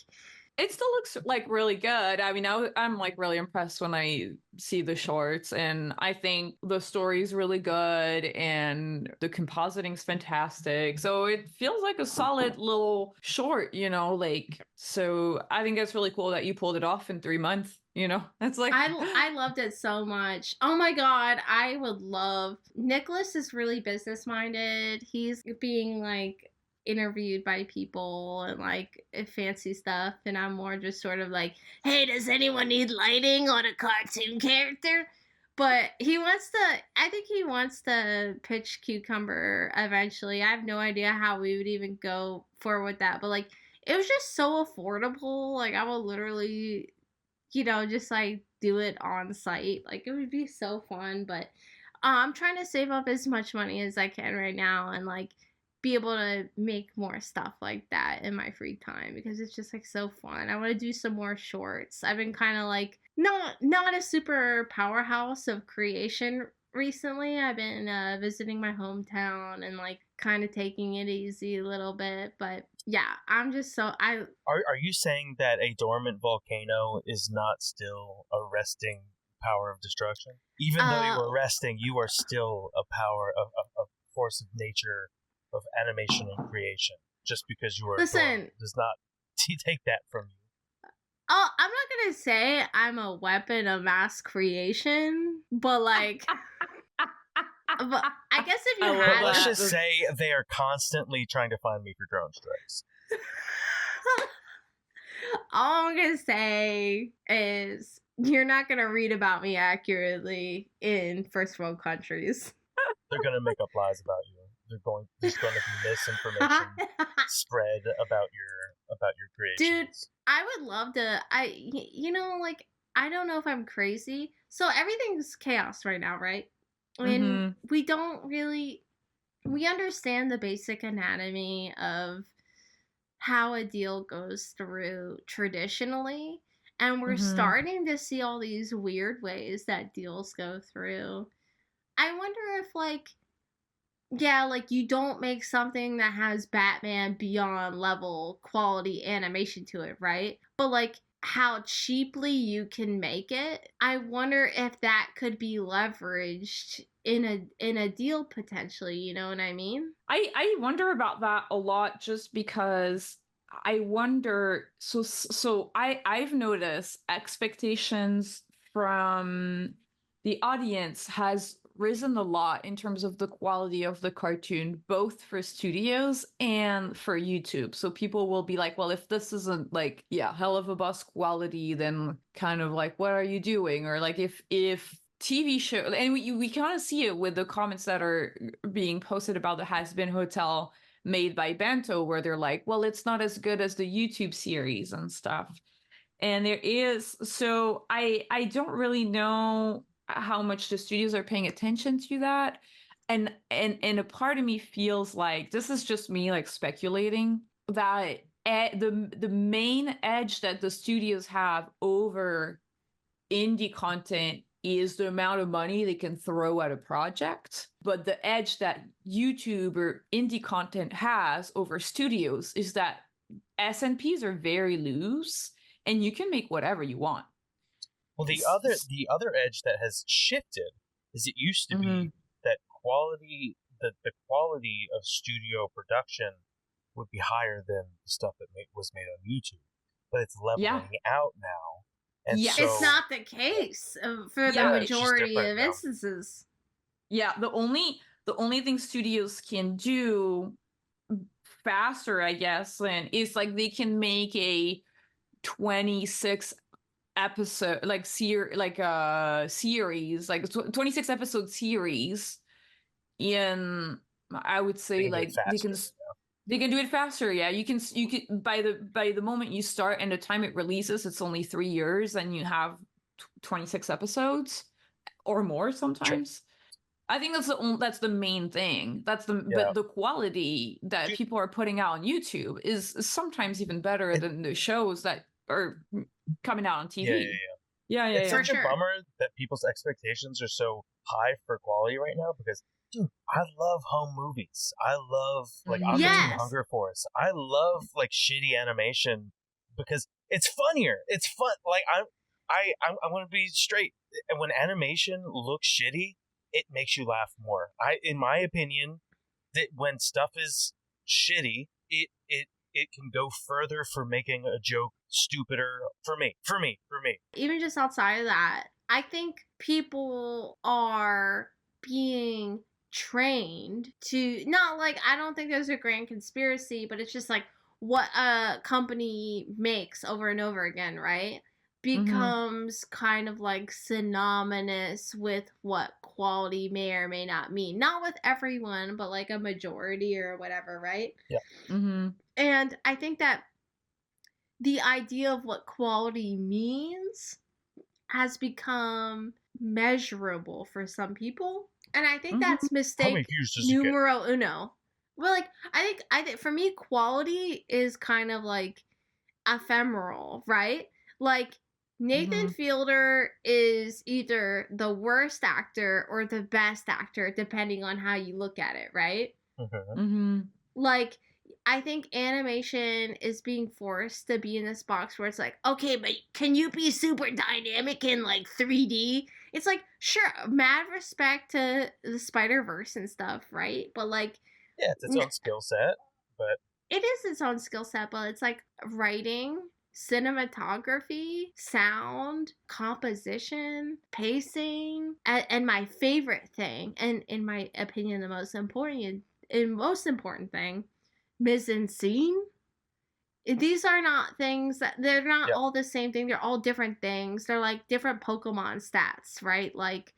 It still looks like really good. I mean, I'm like really impressed when I see the shorts, and I think the story's really good and the compositing's fantastic. So it feels like a solid little short, you know, like, so I think it's really cool that you pulled it off in 3 months, you know? It's like I loved it so much. Oh my god, I would love. Nicholas is really business minded. He's being like interviewed by people and like fancy stuff, and I'm more just sort of like, hey, does anyone need lighting on a cartoon character? But I think he wants to pitch Cucumber eventually. I have no idea how we would even go forward with that, but like it was just so affordable. Like I will literally, you know, just like do it on site. Like it would be so fun. But I'm trying to save up as much money as I can right now, and like be able to make more stuff like that in my free time, because it's just like so fun. I want to do some more shorts. I've been kind of like not a super powerhouse of creation recently. I've been visiting my hometown and like kind of taking it easy a little bit, but yeah, I'm just so Are you saying that a dormant volcano is not still a resting power of destruction? Even though you are resting, you are still a power of force of nature, of animation and creation. Just because you are dormant does not take that from you. Oh, I'm not gonna say I'm a weapon of mass creation, but like, but I guess if you had, let's just say they are constantly trying to find me for drone strikes. All I'm gonna say is you're not gonna read about me accurately in first world countries. They're gonna make up lies about you. There's going to be misinformation spread about your creations. Dude, I would love to. You know, like I don't know if I'm crazy. So everything's chaos right now, right? And we don't really we understand the basic anatomy of how a deal goes through traditionally, and we're starting to see all these weird ways that deals go through. I wonder if like, yeah, like you don't make something that has Batman Beyond level quality animation to it, right? But like how cheaply you can make it, I wonder if that could be leveraged in a deal potentially, you know what I mean? I wonder about that a lot, just because I wonder, so I've noticed expectations from the audience has risen a lot in terms of the quality of the cartoon, both for studios and for YouTube. So people will be like, well, if this isn't like, yeah, hell of a bus quality, then kind of like, what are you doing? Or like if TV show, and we kind of see it with the comments that are being posted about the Has Been Hotel made by Bento, where they're like, well, it's not as good as the YouTube series and stuff. And there is, so I don't really know how much the studios are paying attention to that. And a part of me feels like, this is just me like speculating, that the main edge that the studios have over indie content is the amount of money they can throw at a project. But the edge that YouTube or indie content has over studios is that S&Ps are very loose and you can make whatever you want. Well, the other edge that has shifted is it used to be that the quality of studio production would be higher than the stuff that was made on YouTube, but it's leveling out now. And so, it's not the case for the majority of instances. Yeah, the only the only thing studios can do faster, I guess, and is like they can make a 26 episode like series, like 26 episode series in, I would say, like they can do it faster. Yeah, you can by the moment you start and the time it releases, it's only 3 years, and you have 26 episodes or more sometimes. I think that's the main thing. But the quality that people are putting out on YouTube is sometimes even better than the shows that are coming out on TV. Yeah. It's such a bummer that people's expectations are so high for quality right now, because dude, I love home movies. I love like Operation Hunger Force. I love like shitty animation because it's funnier. It's fun. Like I'm gonna be straight. And when animation looks shitty, it makes you laugh more. In my opinion, that when stuff is shitty, it can go further for making a joke stupider for me. Even just outside of that, I think people are being trained to, not like, I don't think there's a grand conspiracy, but it's just like what a company makes over and over again, right? Becomes kind of like synonymous with what quality may or may not mean. Not with everyone, but like a majority or whatever, right? Yeah. And I think that the idea of what quality means has become measurable for some people. And I think that's mistake numero uno. Well, like, I think for me, quality is kind of like ephemeral, right? Like, Nathan Fielder is either the worst actor or the best actor, depending on how you look at it, right? Like, I think animation is being forced to be in this box where it's like, okay, but can you be super dynamic in like 3D? It's like, sure, mad respect to the Spider-Verse and stuff, right? But like, yeah, it's its own skill set, but it is its own skill set, but it's like writing, cinematography, sound, composition, pacing, and my favorite thing, and in my opinion, the most important thing, mise en scene. These are not things that they're not all the same thing. They're all different things. They're like different Pokemon stats, right? Like,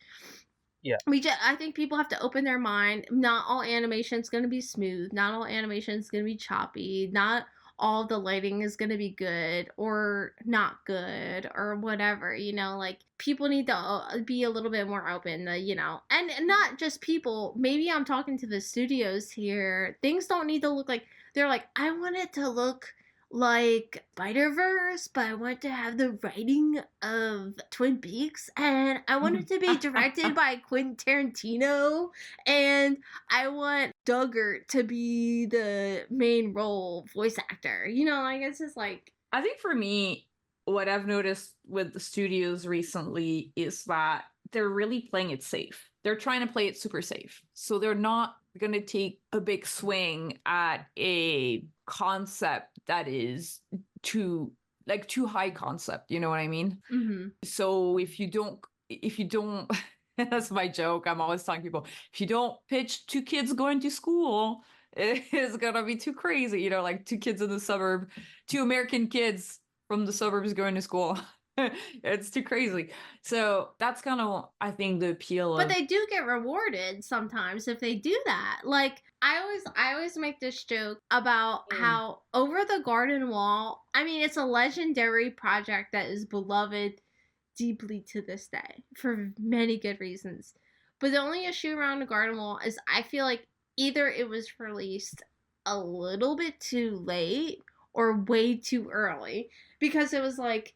I think people have to open their mind. Not all animation is going to be smooth. Not all animation is going to be choppy. Not all the lighting is going to be good or not good or whatever, you know, like people need to be a little bit more open, you know, and not just people. Maybe I'm talking to the studios here. Things don't need to look like, they're like, I want it to look like Spider-Verse, but I want to have the writing of Twin Peaks, and I want it to be directed by Quentin Tarantino, and I want Duggar to be the main role voice actor. You know, like, it's just like, I think for me, what I've noticed with the studios recently is that they're really playing it safe. They're trying to play it super safe. So they're not going to take a big swing at a concept that is too high concept. You know what I mean? So if you don't, that's my joke. I'm always telling people, if you don't pitch two kids going to school, it's going to be too crazy. You know, like two kids in the suburb, two American kids from the suburbs going to school. It's too crazy. So that's kind of, I think, the appeal but they do get rewarded sometimes if they do that. Like, I always make this joke about how Over the Garden Wall, I mean, it's a legendary project that is beloved deeply to this day for many good reasons. But the only issue around the Garden Wall is I feel like either it was released a little bit too late or way too early, because it was like,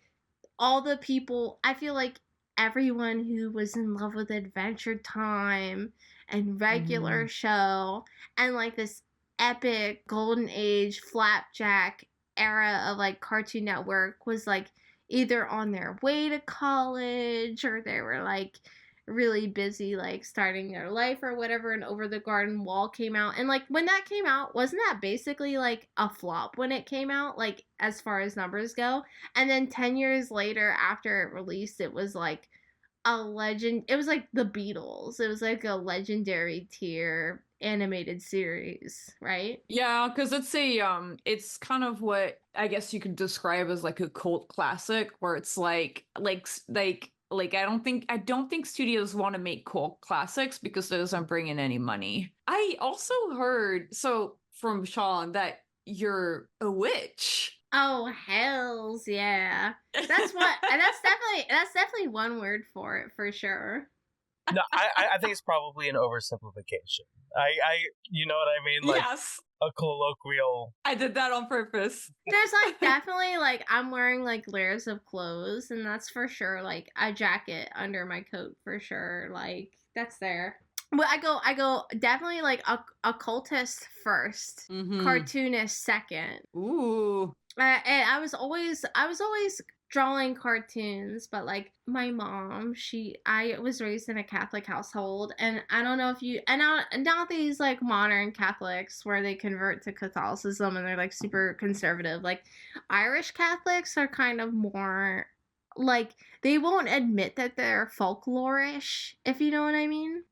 all the people, I feel like everyone who was in love with Adventure Time and Regular Show and like this epic golden age Flapjack era of like Cartoon Network was like either on their way to college or they were like really busy like starting their life or whatever, and Over the Garden Wall came out. And like when that came out, wasn't that basically like a flop when it came out, like as far as numbers go? And then 10 years later after it released, it was like a legend. It was like the Beatles. It was like a legendary tier animated series, right? Yeah, because it's kind of what I guess you could describe as like a cult classic, where it's I don't think studios want to make cult classics because it doesn't bring in any money. I also heard from Sean that you're a witch. Oh hells yeah! That's definitely one word for it for sure. No, I think it's probably an oversimplification. You know what I mean? Like Yes, a colloquial. I did that on purpose. There's like definitely like I'm wearing like layers of clothes, and that's for sure like a jacket under my coat for sure. Like that's there. But I go definitely like occultist first, cartoonist second. Ooh. And I was always drawing cartoons, but like my mom, I was raised in a Catholic household, and I don't know if you and now these like modern Catholics where they convert to Catholicism and they're like super conservative. Like Irish Catholics are kind of more like they won't admit that they're folklorish, if you know what I mean.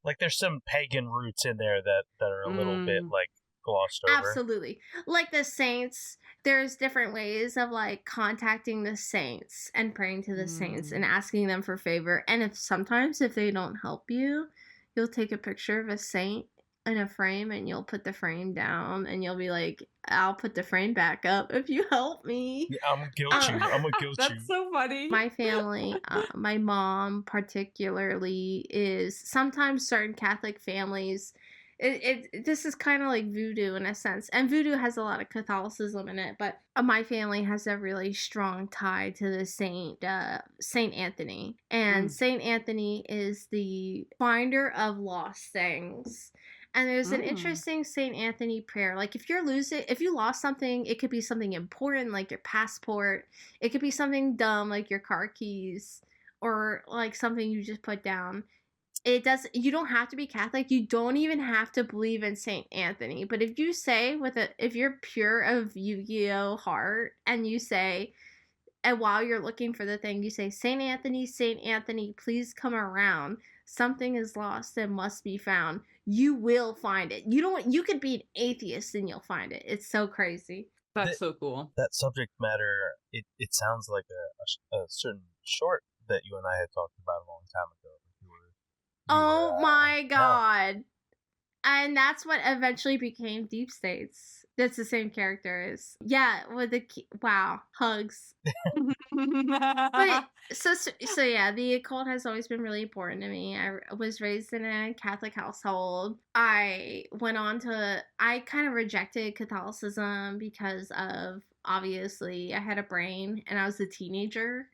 Like there's some pagan roots in there that are a little bit like glossed over. Absolutely. Like the saints, there's different ways of like contacting the saints and praying to the saints and asking them for favor. And if they don't help you, you'll take a picture of a saint in a frame and you'll put the frame down and you'll be like, I'll put the frame back up if you help me. Yeah, I'm gonna guilt you. I'm gonna guilt you. That's so funny. My family, my mom particularly, is sometimes certain Catholic families. This is kind of like voodoo in a sense, and voodoo has a lot of Catholicism in it, but my family has a really strong tie to the Saint Anthony, and Saint Anthony is the finder of lost things. And there's an interesting Saint Anthony prayer. Like if you lost something, it could be something important like your passport, it could be something dumb like your car keys, or like something you just put down. You don't have to be Catholic. You don't even have to believe in Saint Anthony. But if you say if you're pure of Yu-Gi-Oh heart, and you say, and while you're looking for the thing, you say, Saint Anthony, please come around. Something is lost and must be found. You will find it. You could be an atheist and you'll find it. It's so crazy. That's so cool. That subject matter, it sounds like a certain short that you and I had talked about a long time ago. Oh my god. And that's what eventually became Deep States. That's the same character as. Yeah, with the wow, hugs. But so yeah, the occult has always been really important to me. I was raised in a Catholic household. I kind of rejected Catholicism because of, obviously, I had a brain and I was a teenager.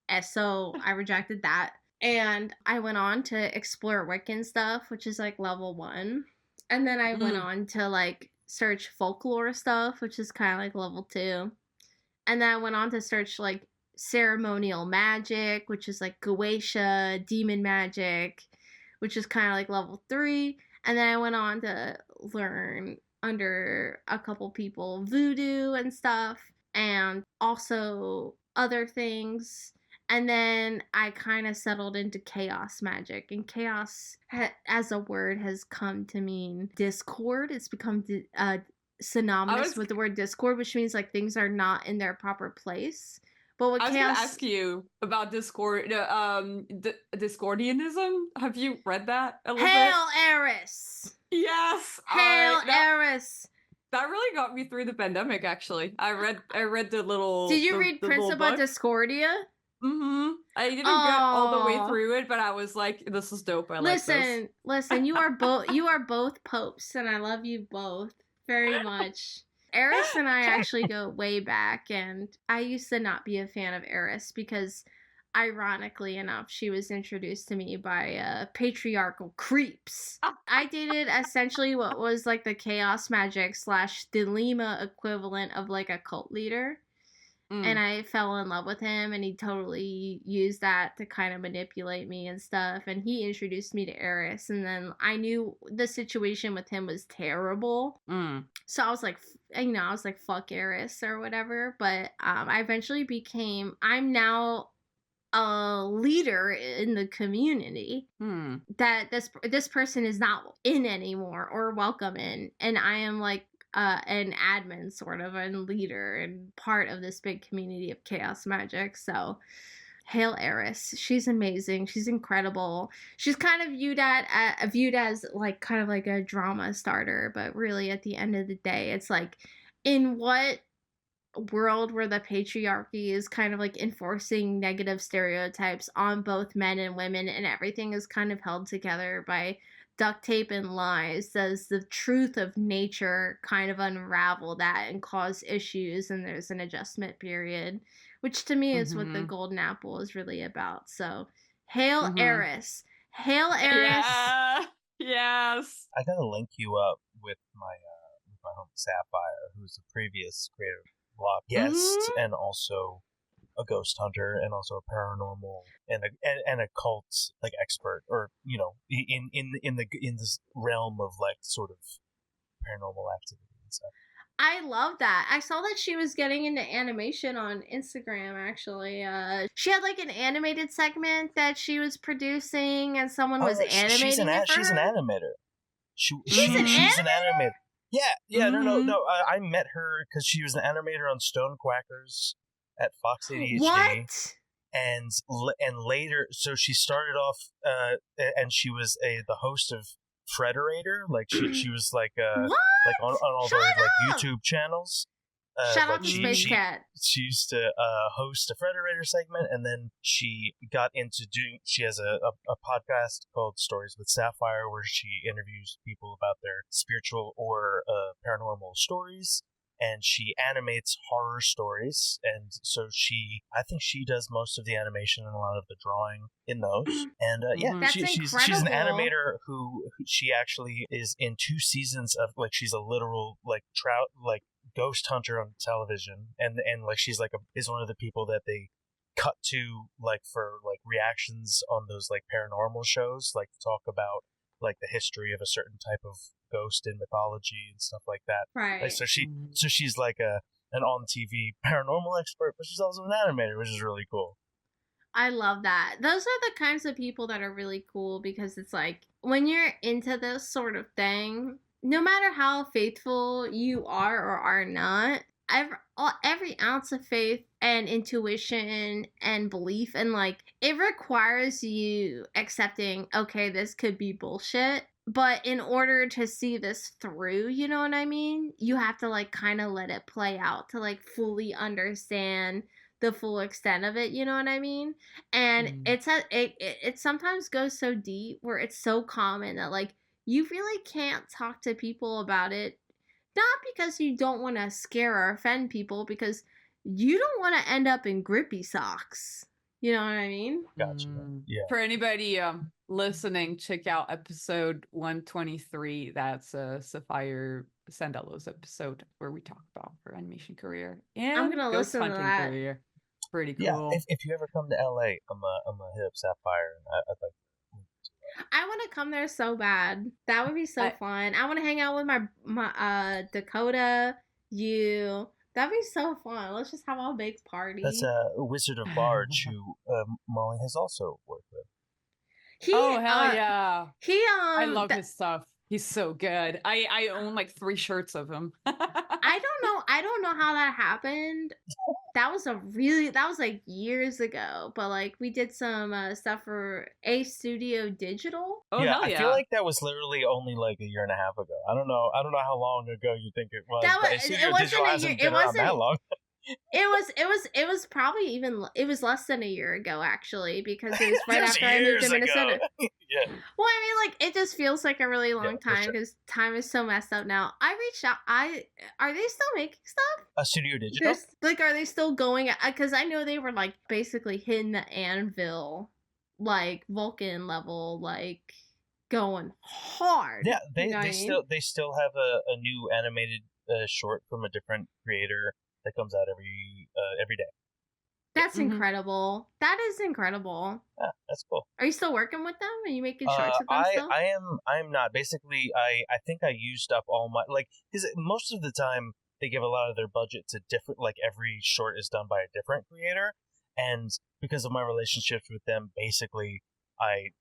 And so I rejected that. And I went on to explore Wiccan stuff, which is like level 1. And then I went on to like search folklore stuff, which is kind of like level 2. And then I went on to search like ceremonial magic, which is like Goetia, demon magic, which is kind of like level 3. And then I went on to learn under a couple people voodoo and stuff, and also other things. And then I kind of settled into chaos magic. And chaos, as a word, has come to mean discord. It's become synonymous with the word discord, which means like things are not in their proper place. But what I was going to ask you about Discord, Discordianism. Have you read that a little bit? Hail Eris! Yes! Hail Eris! That really got me through the pandemic, actually. I read the little... Did you read Principia Discordia? I didn't get all the way through it, but I was like, this is dope. I like this. Listen, you are both popes, and I love you both very much. Eris and I actually go way back, and I used to not be a fan of Eris because, ironically enough, she was introduced to me by patriarchal creeps. I dated essentially what was like the chaos magic / Delima equivalent of like a cult leader. And I fell in love with him, and he totally used that to kind of manipulate me and stuff. And he introduced me to Eris, and then I knew the situation with him was terrible. So I was like, fuck Eris or whatever. But I eventually I'm now a leader in the community that this person is not in anymore or welcome in, and I am like an admin sort of and leader and part of this big community of chaos magic. So hail Eris. She's amazing. She's incredible. She's kind of viewed as like kind of like a drama starter, but really at the end of the day, it's like, in what world where the patriarchy is kind of like enforcing negative stereotypes on both men and women, and everything is kind of held together by duct tape and lies, does the truth of nature kind of unravel that and cause issues, and there's an adjustment period, which to me is what the golden apple is really about. So hail Eris. Hail Eris. Yeah. Yes. I gotta link you up with my homie Sapphire, who's a previous creative blog guest and also a ghost hunter and also a paranormal and a cult like expert, or you know, in this realm of like sort of paranormal activity and stuff. I love that. I saw that she was getting into animation on Instagram, actually. She had like an animated segment that she was producing, and someone was animating she's an animator. She's an animator? Yeah, no. I met her because she was an animator on Stonequackers at Fox ADHD. What? And later, so she started off, and she was the host of Frederator. Like she was like like on all those like YouTube channels. Shout out to Space Cat. She used to host a Frederator segment, and then she got into doing. She has a podcast called Stories with Sapphire, where she interviews people about their spiritual or paranormal stories, and she animates horror stories. And so I think she does most of the animation and a lot of the drawing in those. And she's an animator who she actually is in 2 seasons of like, she's a literal like ghost hunter on television, and like she's like is one of the people that they cut to like for like reactions on those like paranormal shows, like to talk about like the history of a certain type of ghost in mythology and stuff like that. Right. Like, so she's like an on TV paranormal expert, but she's also an animator, which is really cool. I love that. Those are the kinds of people that are really cool, because it's like when you're into this sort of thing, no matter how faithful you are or are not, every ounce of faith and intuition and belief, and like it requires you accepting, okay, this could be bullshit, but in order to see this through, you know what I mean? You have to like kind of let it play out to like fully understand the full extent of it, you know what I mean? And it sometimes goes so deep where it's so common that like you really can't talk to people about it, not because you don't want to scare or offend people, because you don't want to end up in grippy socks. You know what I mean? Gotcha. Yeah. For anybody listening, check out episode 123. That's Sapphire Sandello's episode where we talk about her animation career and I'm gonna ghost listen to hunting that. career. Pretty cool. Yeah. If you ever come to LA, I'm gonna hit up Sapphire, and I'd like. I want to come there so bad. That would be so fun. I want to hang out with my Dakota, you. That'd be so fun. Let's just have a big party. That's a Wizard of Barge who Molly has also worked with. Hell yeah. I love his stuff. He's so good. I own like 3 shirts of him. I don't know how that happened. That was like years ago, but like we did some stuff for A Studio Digital. Oh, hell yeah. I feel like that was literally only like a year and a half ago. I don't know how long ago you think it was. It wasn't that long. It was probably it was less than a year ago, actually, because it was right after I moved to Minnesota. Yeah. Well, I mean, like, it just feels like a really long time, because time is so messed up now. I reached out. Are they still making stuff? A Studio Digital? Are they still going? Because I know they were, like, basically hitting the anvil, like, Vulcan level, like, going hard. Yeah, they still have a new animated short from a different creator that comes out every day. That's incredible. That is incredible. Yeah, that's cool. Are you still working with them? Are you making shorts with them still? I am not. Basically, I think I used up all my, like, because most of the time they give a lot of their budget to different, like every short is done by a different creator. And because of my relationships with them, basically, I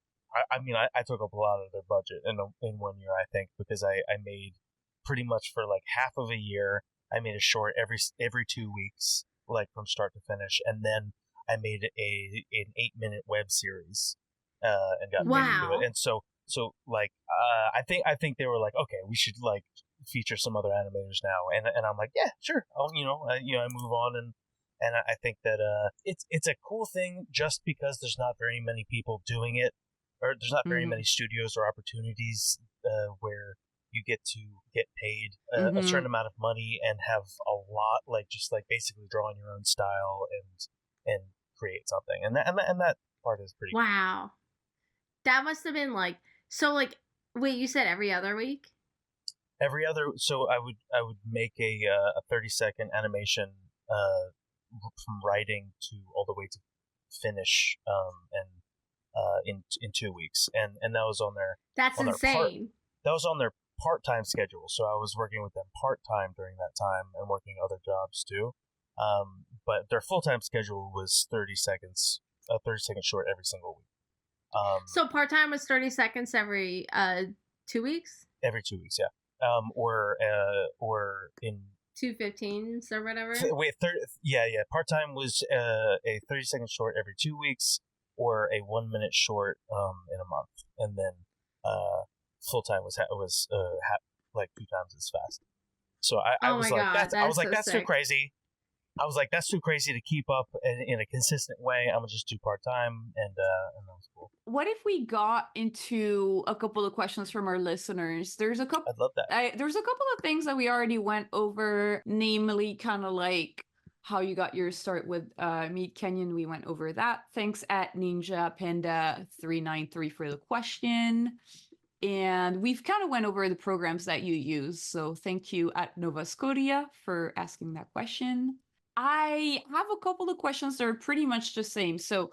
took up a lot of their budget in 1 year, I think, because I made pretty much for like half of a year. I made a short every 2 weeks, like from start to finish, and then I made an 8-minute web series, and got paid to do Wow. it. And so like I think they were like, okay, we should like feature some other animators now, and I'm like, yeah, sure. I move on, and I think that it's a cool thing just because there's not very many people doing it, or there's not very many studios or opportunities where you get to get paid a certain amount of money and have a lot, like just like basically draw on your own style and create something, and that part is pretty cool. Wow. That must have been like, so like, wait, you said every other week? Every other, so I would make a 30-second animation from writing to all the way to finish, and in 2 weeks, and that was on their That's on insane. that was on their part-time schedule, so I was working with them part-time during that time and working other jobs too. But their full-time schedule was 30 seconds, a 30-second short every single week. So part-time was 30 seconds every 2 weeks? Every 2 weeks, yeah. Or in 2:15s or whatever. Wait, yeah. Part-time was a 30-second short every 2 weeks, or a 1-minute short in a month, and then full-time was like 2 times as fast. So I was like, that's too crazy. I was like, that's too crazy to keep up in a consistent way. I'm gonna just do part-time, and that was cool. What if we got into a couple of questions from our listeners? There's a couple. I'd love that. There's a couple of things that we already went over, namely kind of like how you got your start with MEATCANYON. We went over that. Thanks at Ninja Panda 393 for the question. And we've kind of went over the programs that you use. So thank you at Nova Scotia for asking that question. I have a couple of questions that are pretty much the same. So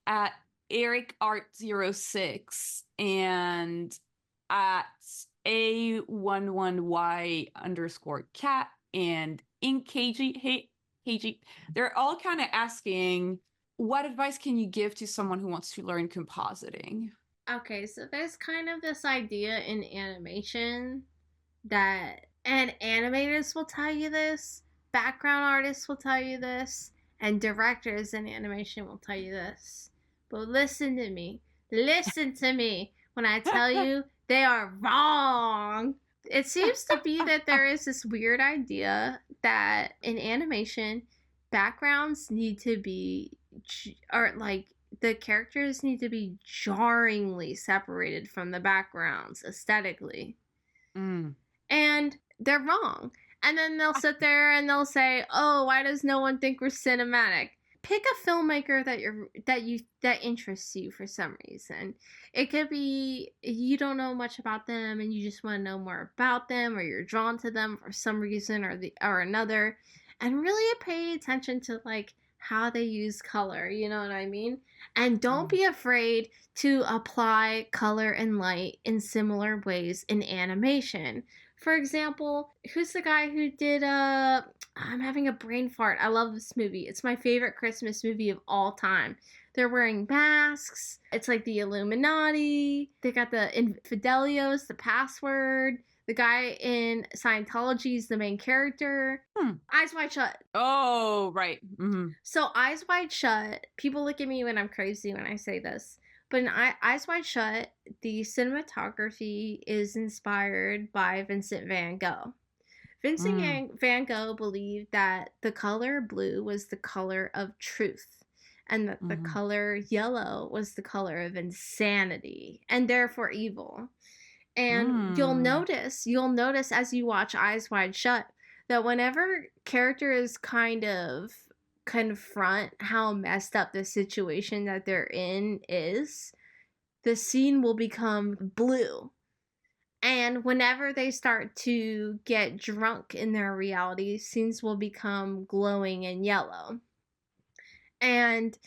at Eric Art06 and at A11Y_cat and in KG, they're all kind of asking, what advice can you give to someone who wants to learn compositing? Okay, so there's kind of this idea in animation that, and animators will tell you this, background artists will tell you this, and directors in animation will tell you this. But listen to me when I tell you they are wrong. It seems to be that there is this weird idea that in animation, backgrounds need to be, or like the characters need to be jarringly separated from the backgrounds aesthetically. And they're wrong. And then they'll sit there and they'll say, "Oh, why does no one think we're cinematic?" Pick a filmmaker that interests you for some reason. It could be you don't know much about them and you just want to know more about them, or you're drawn to them for some reason or another, and really pay attention to like how they use color, you know what I mean? And don't be afraid to apply color and light in similar ways in animation. For example, who's the guy who did I'm having a brain fart. I love this movie. It's my favorite Christmas movie of all time. They're wearing masks. It's like the Illuminati. They got the Infidelios, the password. The guy in Scientology is the main character. Eyes Wide Shut. Oh, right. So Eyes Wide Shut, people look at me when I'm crazy when I say this. But in Eyes Wide Shut, the cinematography is inspired by Vincent van Gogh. Vincent van Gogh believed that the color blue was the color of truth, and that the color yellow was the color of insanity, and therefore evil. And you'll notice as you watch Eyes Wide Shut that whenever characters kind of confront how messed up the situation that they're in is, the scene will become blue. And whenever they start to get drunk in their reality, scenes will become glowing and yellow. And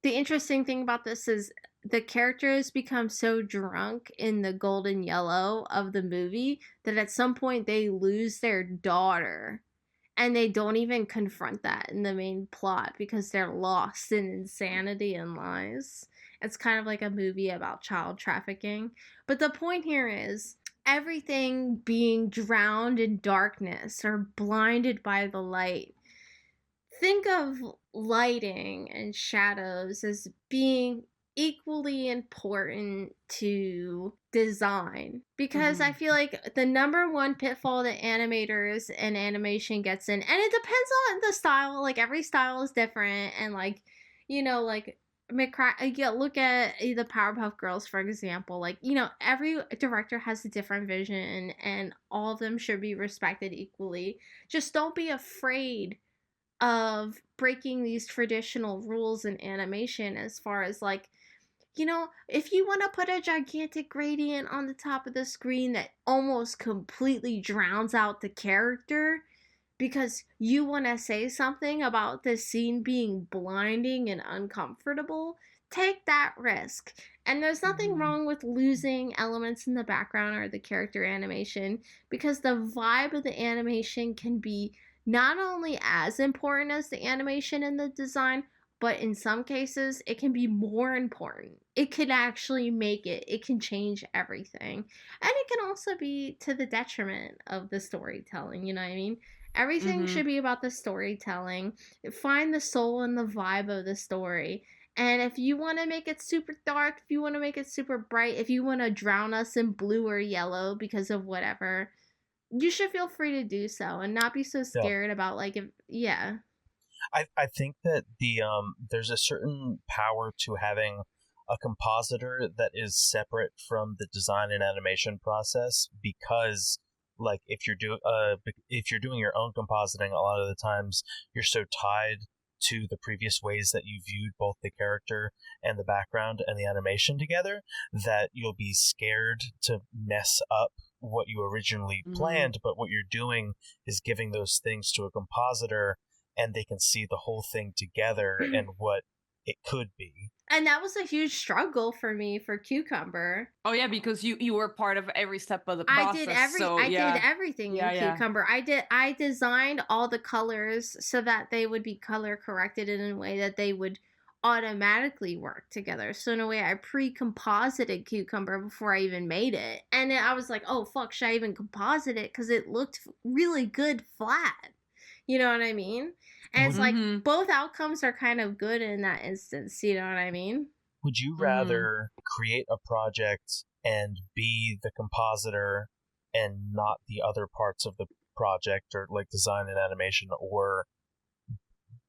the interesting thing about this is the characters become so drunk in the golden yellow of the movie that at some point they lose their daughter. and they don't even confront that in the main plot because they're lost in insanity and lies. It's kind of like a movie about child trafficking. But the point here is everything being drowned in darkness or blinded by the light. Think of lighting and shadows as being equally important to design, because I feel like the number one pitfall that animators and animation gets in, and it depends on the style, like every style is different, and like, you know, like look at the Powerpuff Girls, for example. Like, you know, every director has a different vision and all of them should be respected equally. Just don't be afraid of breaking these traditional rules in animation, as far as like, you know, if you want to put a gigantic gradient on the top of the screen that almost completely drowns out the character because you want to say something about the scene being blinding and uncomfortable, take that risk. And there's nothing wrong with losing elements in the background or the character animation, because the vibe of the animation can be not only as important as the animation and the design, but in some cases it can be more important. It can actually make it. It can change everything. And it can also be to the detriment of the storytelling, you know what I mean? Everything should be about the storytelling. Find the soul and the vibe of the story. And if you want to make it super dark, if you want to make it super bright, if you want to drown us in blue or yellow because of whatever, you should feel free to do so and not be so scared about like, if, yeah. I think that there's a certain power to having a compositor that is separate from the design and animation process, because like if you're doing your own compositing, a lot of the times you're so tied to the previous ways that you viewed both the character and the background and the animation together that you'll be scared to mess up what you originally planned. But what you're doing is giving those things to a compositor, and they can see the whole thing together and what it could be. And that was a huge struggle for me for Cucumber. Oh yeah, because you were part of every step of the process. I did everything in Cucumber. I designed all the colors so that they would be color corrected in a way that they would automatically work together. So in a way, I pre-composited Cucumber before I even made it. And then I was like, oh fuck, should I even composite it? Because it looked really good flat. You know what I mean? And it's like both outcomes are kind of good in that instance. You know what I mean? Would you rather create a project and be the compositor and not the other parts of the project, or like design and animation, or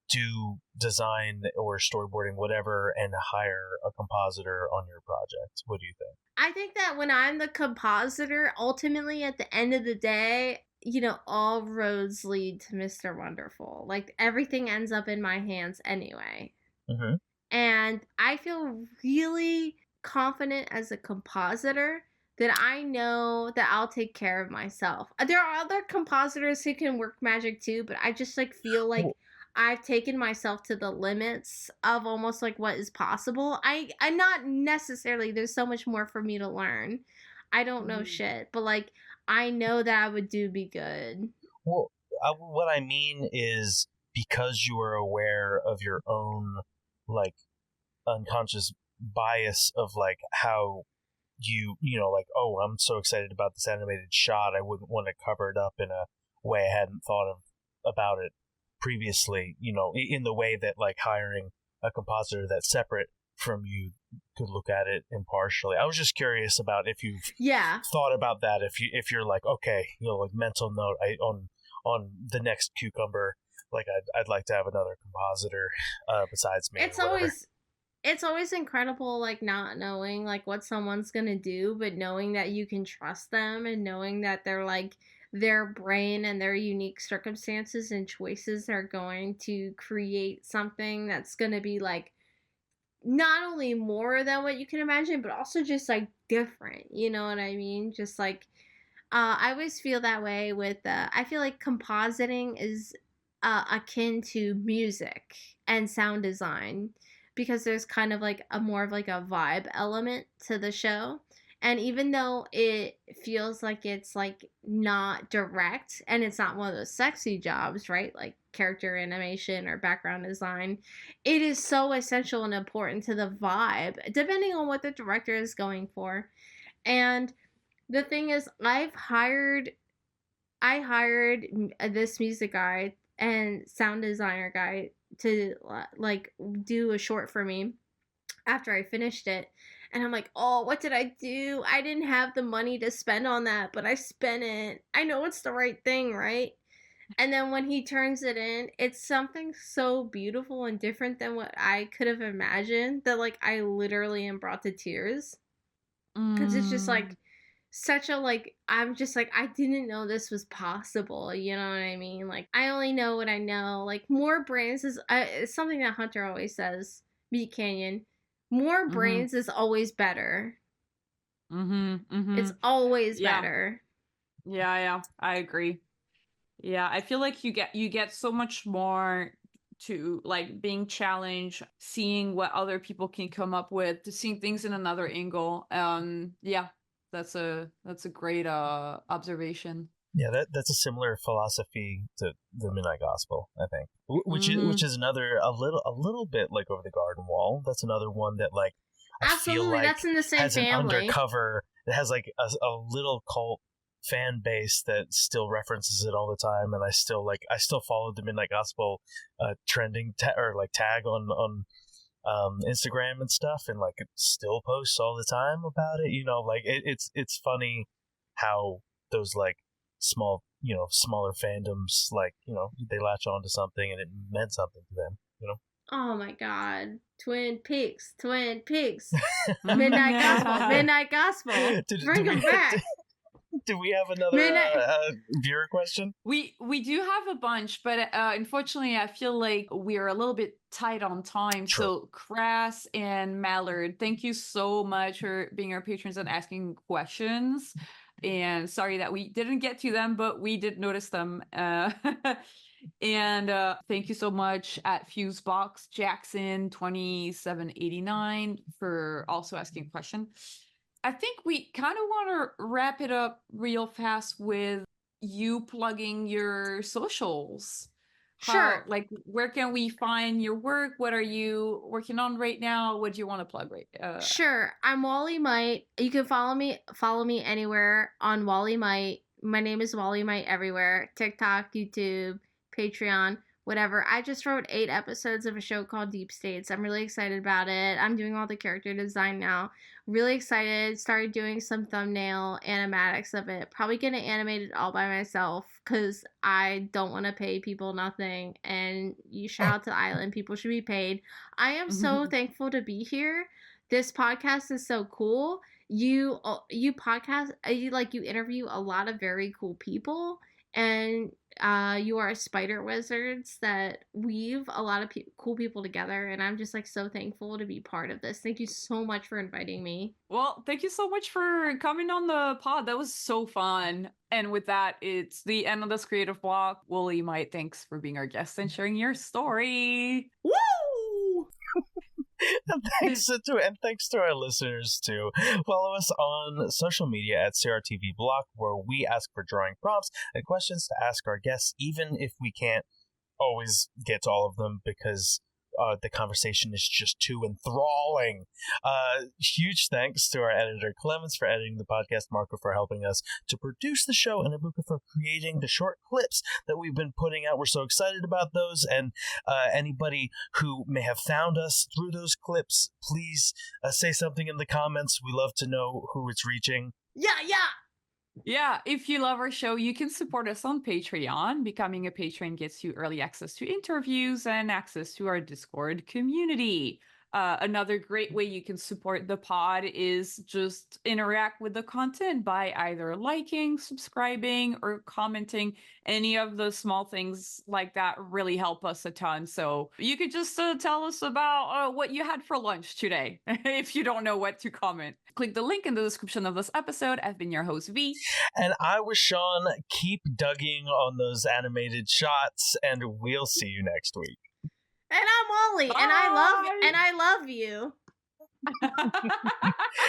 do design or storyboarding, whatever, and hire a compositor on your project? What do you think? I think that when I'm the compositor, ultimately at the end of the day, you know, all roads lead to Mr. Wonderful. Like everything ends up in my hands anyway. And I feel really confident as a compositor that I know that I'll take care of myself. There are other compositors who can work magic too, but I just like feel like I've taken myself to the limits of almost like what is possible. I'm not necessarily, there's so much more for me to learn. I don't know shit, but like I know that I would be good. Well, what I mean is, because you are aware of your own like unconscious bias of like how you know, like, oh, I'm so excited about this animated shot, I wouldn't want to cover it up in a way I hadn't thought of about it previously, you know, in the way that like hiring a compositor that's separate from you could look at it impartially. I was just curious about if you've thought about that, if you're like, okay, you know, like mental note, on the next Cucumber, like I'd like to have another compositor besides me. It's always incredible, like not knowing like what someone's gonna do, but knowing that you can trust them and knowing that they're like their brain and their unique circumstances and choices are going to create something that's gonna be like not only more than what you can imagine, but also just like different. You know what I mean? Just like I always feel that way with. I feel like compositing is akin to music and sound design, because there's kind of like a more of like a vibe element to the show. And even though it feels like it's like not direct and it's not one of those sexy jobs, right? Like character animation or background design, it is so essential and important to the vibe, depending on what the director is going for. And the thing is, I hired this music guy and sound designer guy to like do a short for me after I finished it. And I'm like, oh, what did I do? I didn't have the money to spend on that, but I spent it. I know it's the right thing, right? And then when he turns it in, it's something so beautiful and different than what I could have imagined that like I literally am brought to tears. Because it's just like such a like, I'm just like, I didn't know this was possible, you know what I mean? Like, I only know what I know. Like, more brains is something that Hunter always says, Meat Canyon, more brains is always better. It's always better. Yeah, I agree. Yeah, I feel like you get so much more to like being challenged, seeing what other people can come up with, to seeing things in another angle. Yeah, that's a great observation. Yeah, that's a similar philosophy to the Midnight Gospel, I think, which is another a little bit like Over the Garden Wall. That's another one that like I Absolutely, feel like that's in the same has family. An undercover that has like a little cult fan base that still references it all the time, and I still follow the Midnight Gospel trending tag on Instagram and stuff, and like it still posts all the time about it. You know, like it's funny how those like smaller fandoms, like, you know, they latch on to something and it meant something to them, you know. Oh my god. Twin Peaks. Midnight Gospel. Bring them back. Do we have another viewer question? We do have a bunch, but unfortunately, I feel like we're a little bit tight on time. True. So, Crass and Mallard, thank you so much for being our patrons and asking questions. And sorry that we didn't get to them, but we did notice them. And thank you so much at Fusebox Jackson 2789 for also asking a question. I think we kind of want to wrap it up real fast with you plugging your socials. Sure. Like, where can we find your work? What are you working on right now? What do you want to plug right? Sure. I'm Wally Might. You can follow me anywhere on Wally Might. My name is Wally Might everywhere. TikTok, YouTube, Patreon, whatever. I just wrote 8 episodes of a show called DEEPSTATES. I'm really excited about it. I'm doing all the character design now. Really excited. Started doing some thumbnail animatics of it. Probably gonna animate it all by myself because I don't want to pay people nothing. And you shout out to the island. People should be paid. I am so thankful to be here. This podcast is so cool. You podcast, you interview a lot of very cool people, and you are spider wizards that weave a lot of cool people together, and I'm just like so thankful to be part of this. Thank you so much for inviting me. Well, thank you so much for coming on the pod. That was so fun. And with that, it's the end of this creative block. Woolly Might, thanks for being our guest and sharing your story. Woo! And thanks to our listeners too. Follow us on social media at CRTV Block, where we ask for drawing prompts and questions to ask our guests, even if we can't always get to all of them because the conversation is just too enthralling. Huge thanks to our editor Clemens for editing the podcast, Marco for helping us to produce the show, and Ibuka for creating the short clips that we've been putting out. We're so excited about those, and anybody who may have found us through those clips, please say something in the comments. We love to know who it's reaching. Yeah, if you love our show, you can support us on Patreon. Becoming a patron gets you early access to interviews and access to our Discord community. Another great way you can support the pod is just interact with the content by either liking, subscribing, or commenting. Any of the small things like that really help us a ton. So you could just tell us about what you had for lunch today if you don't know what to comment. Click the link in the description of this episode. I've been your host, V. And I was Sean. Keep dugging on those animated shots, and we'll see you next week. And I'm Wally, and I love you.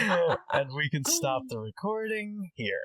And we can stop the recording here.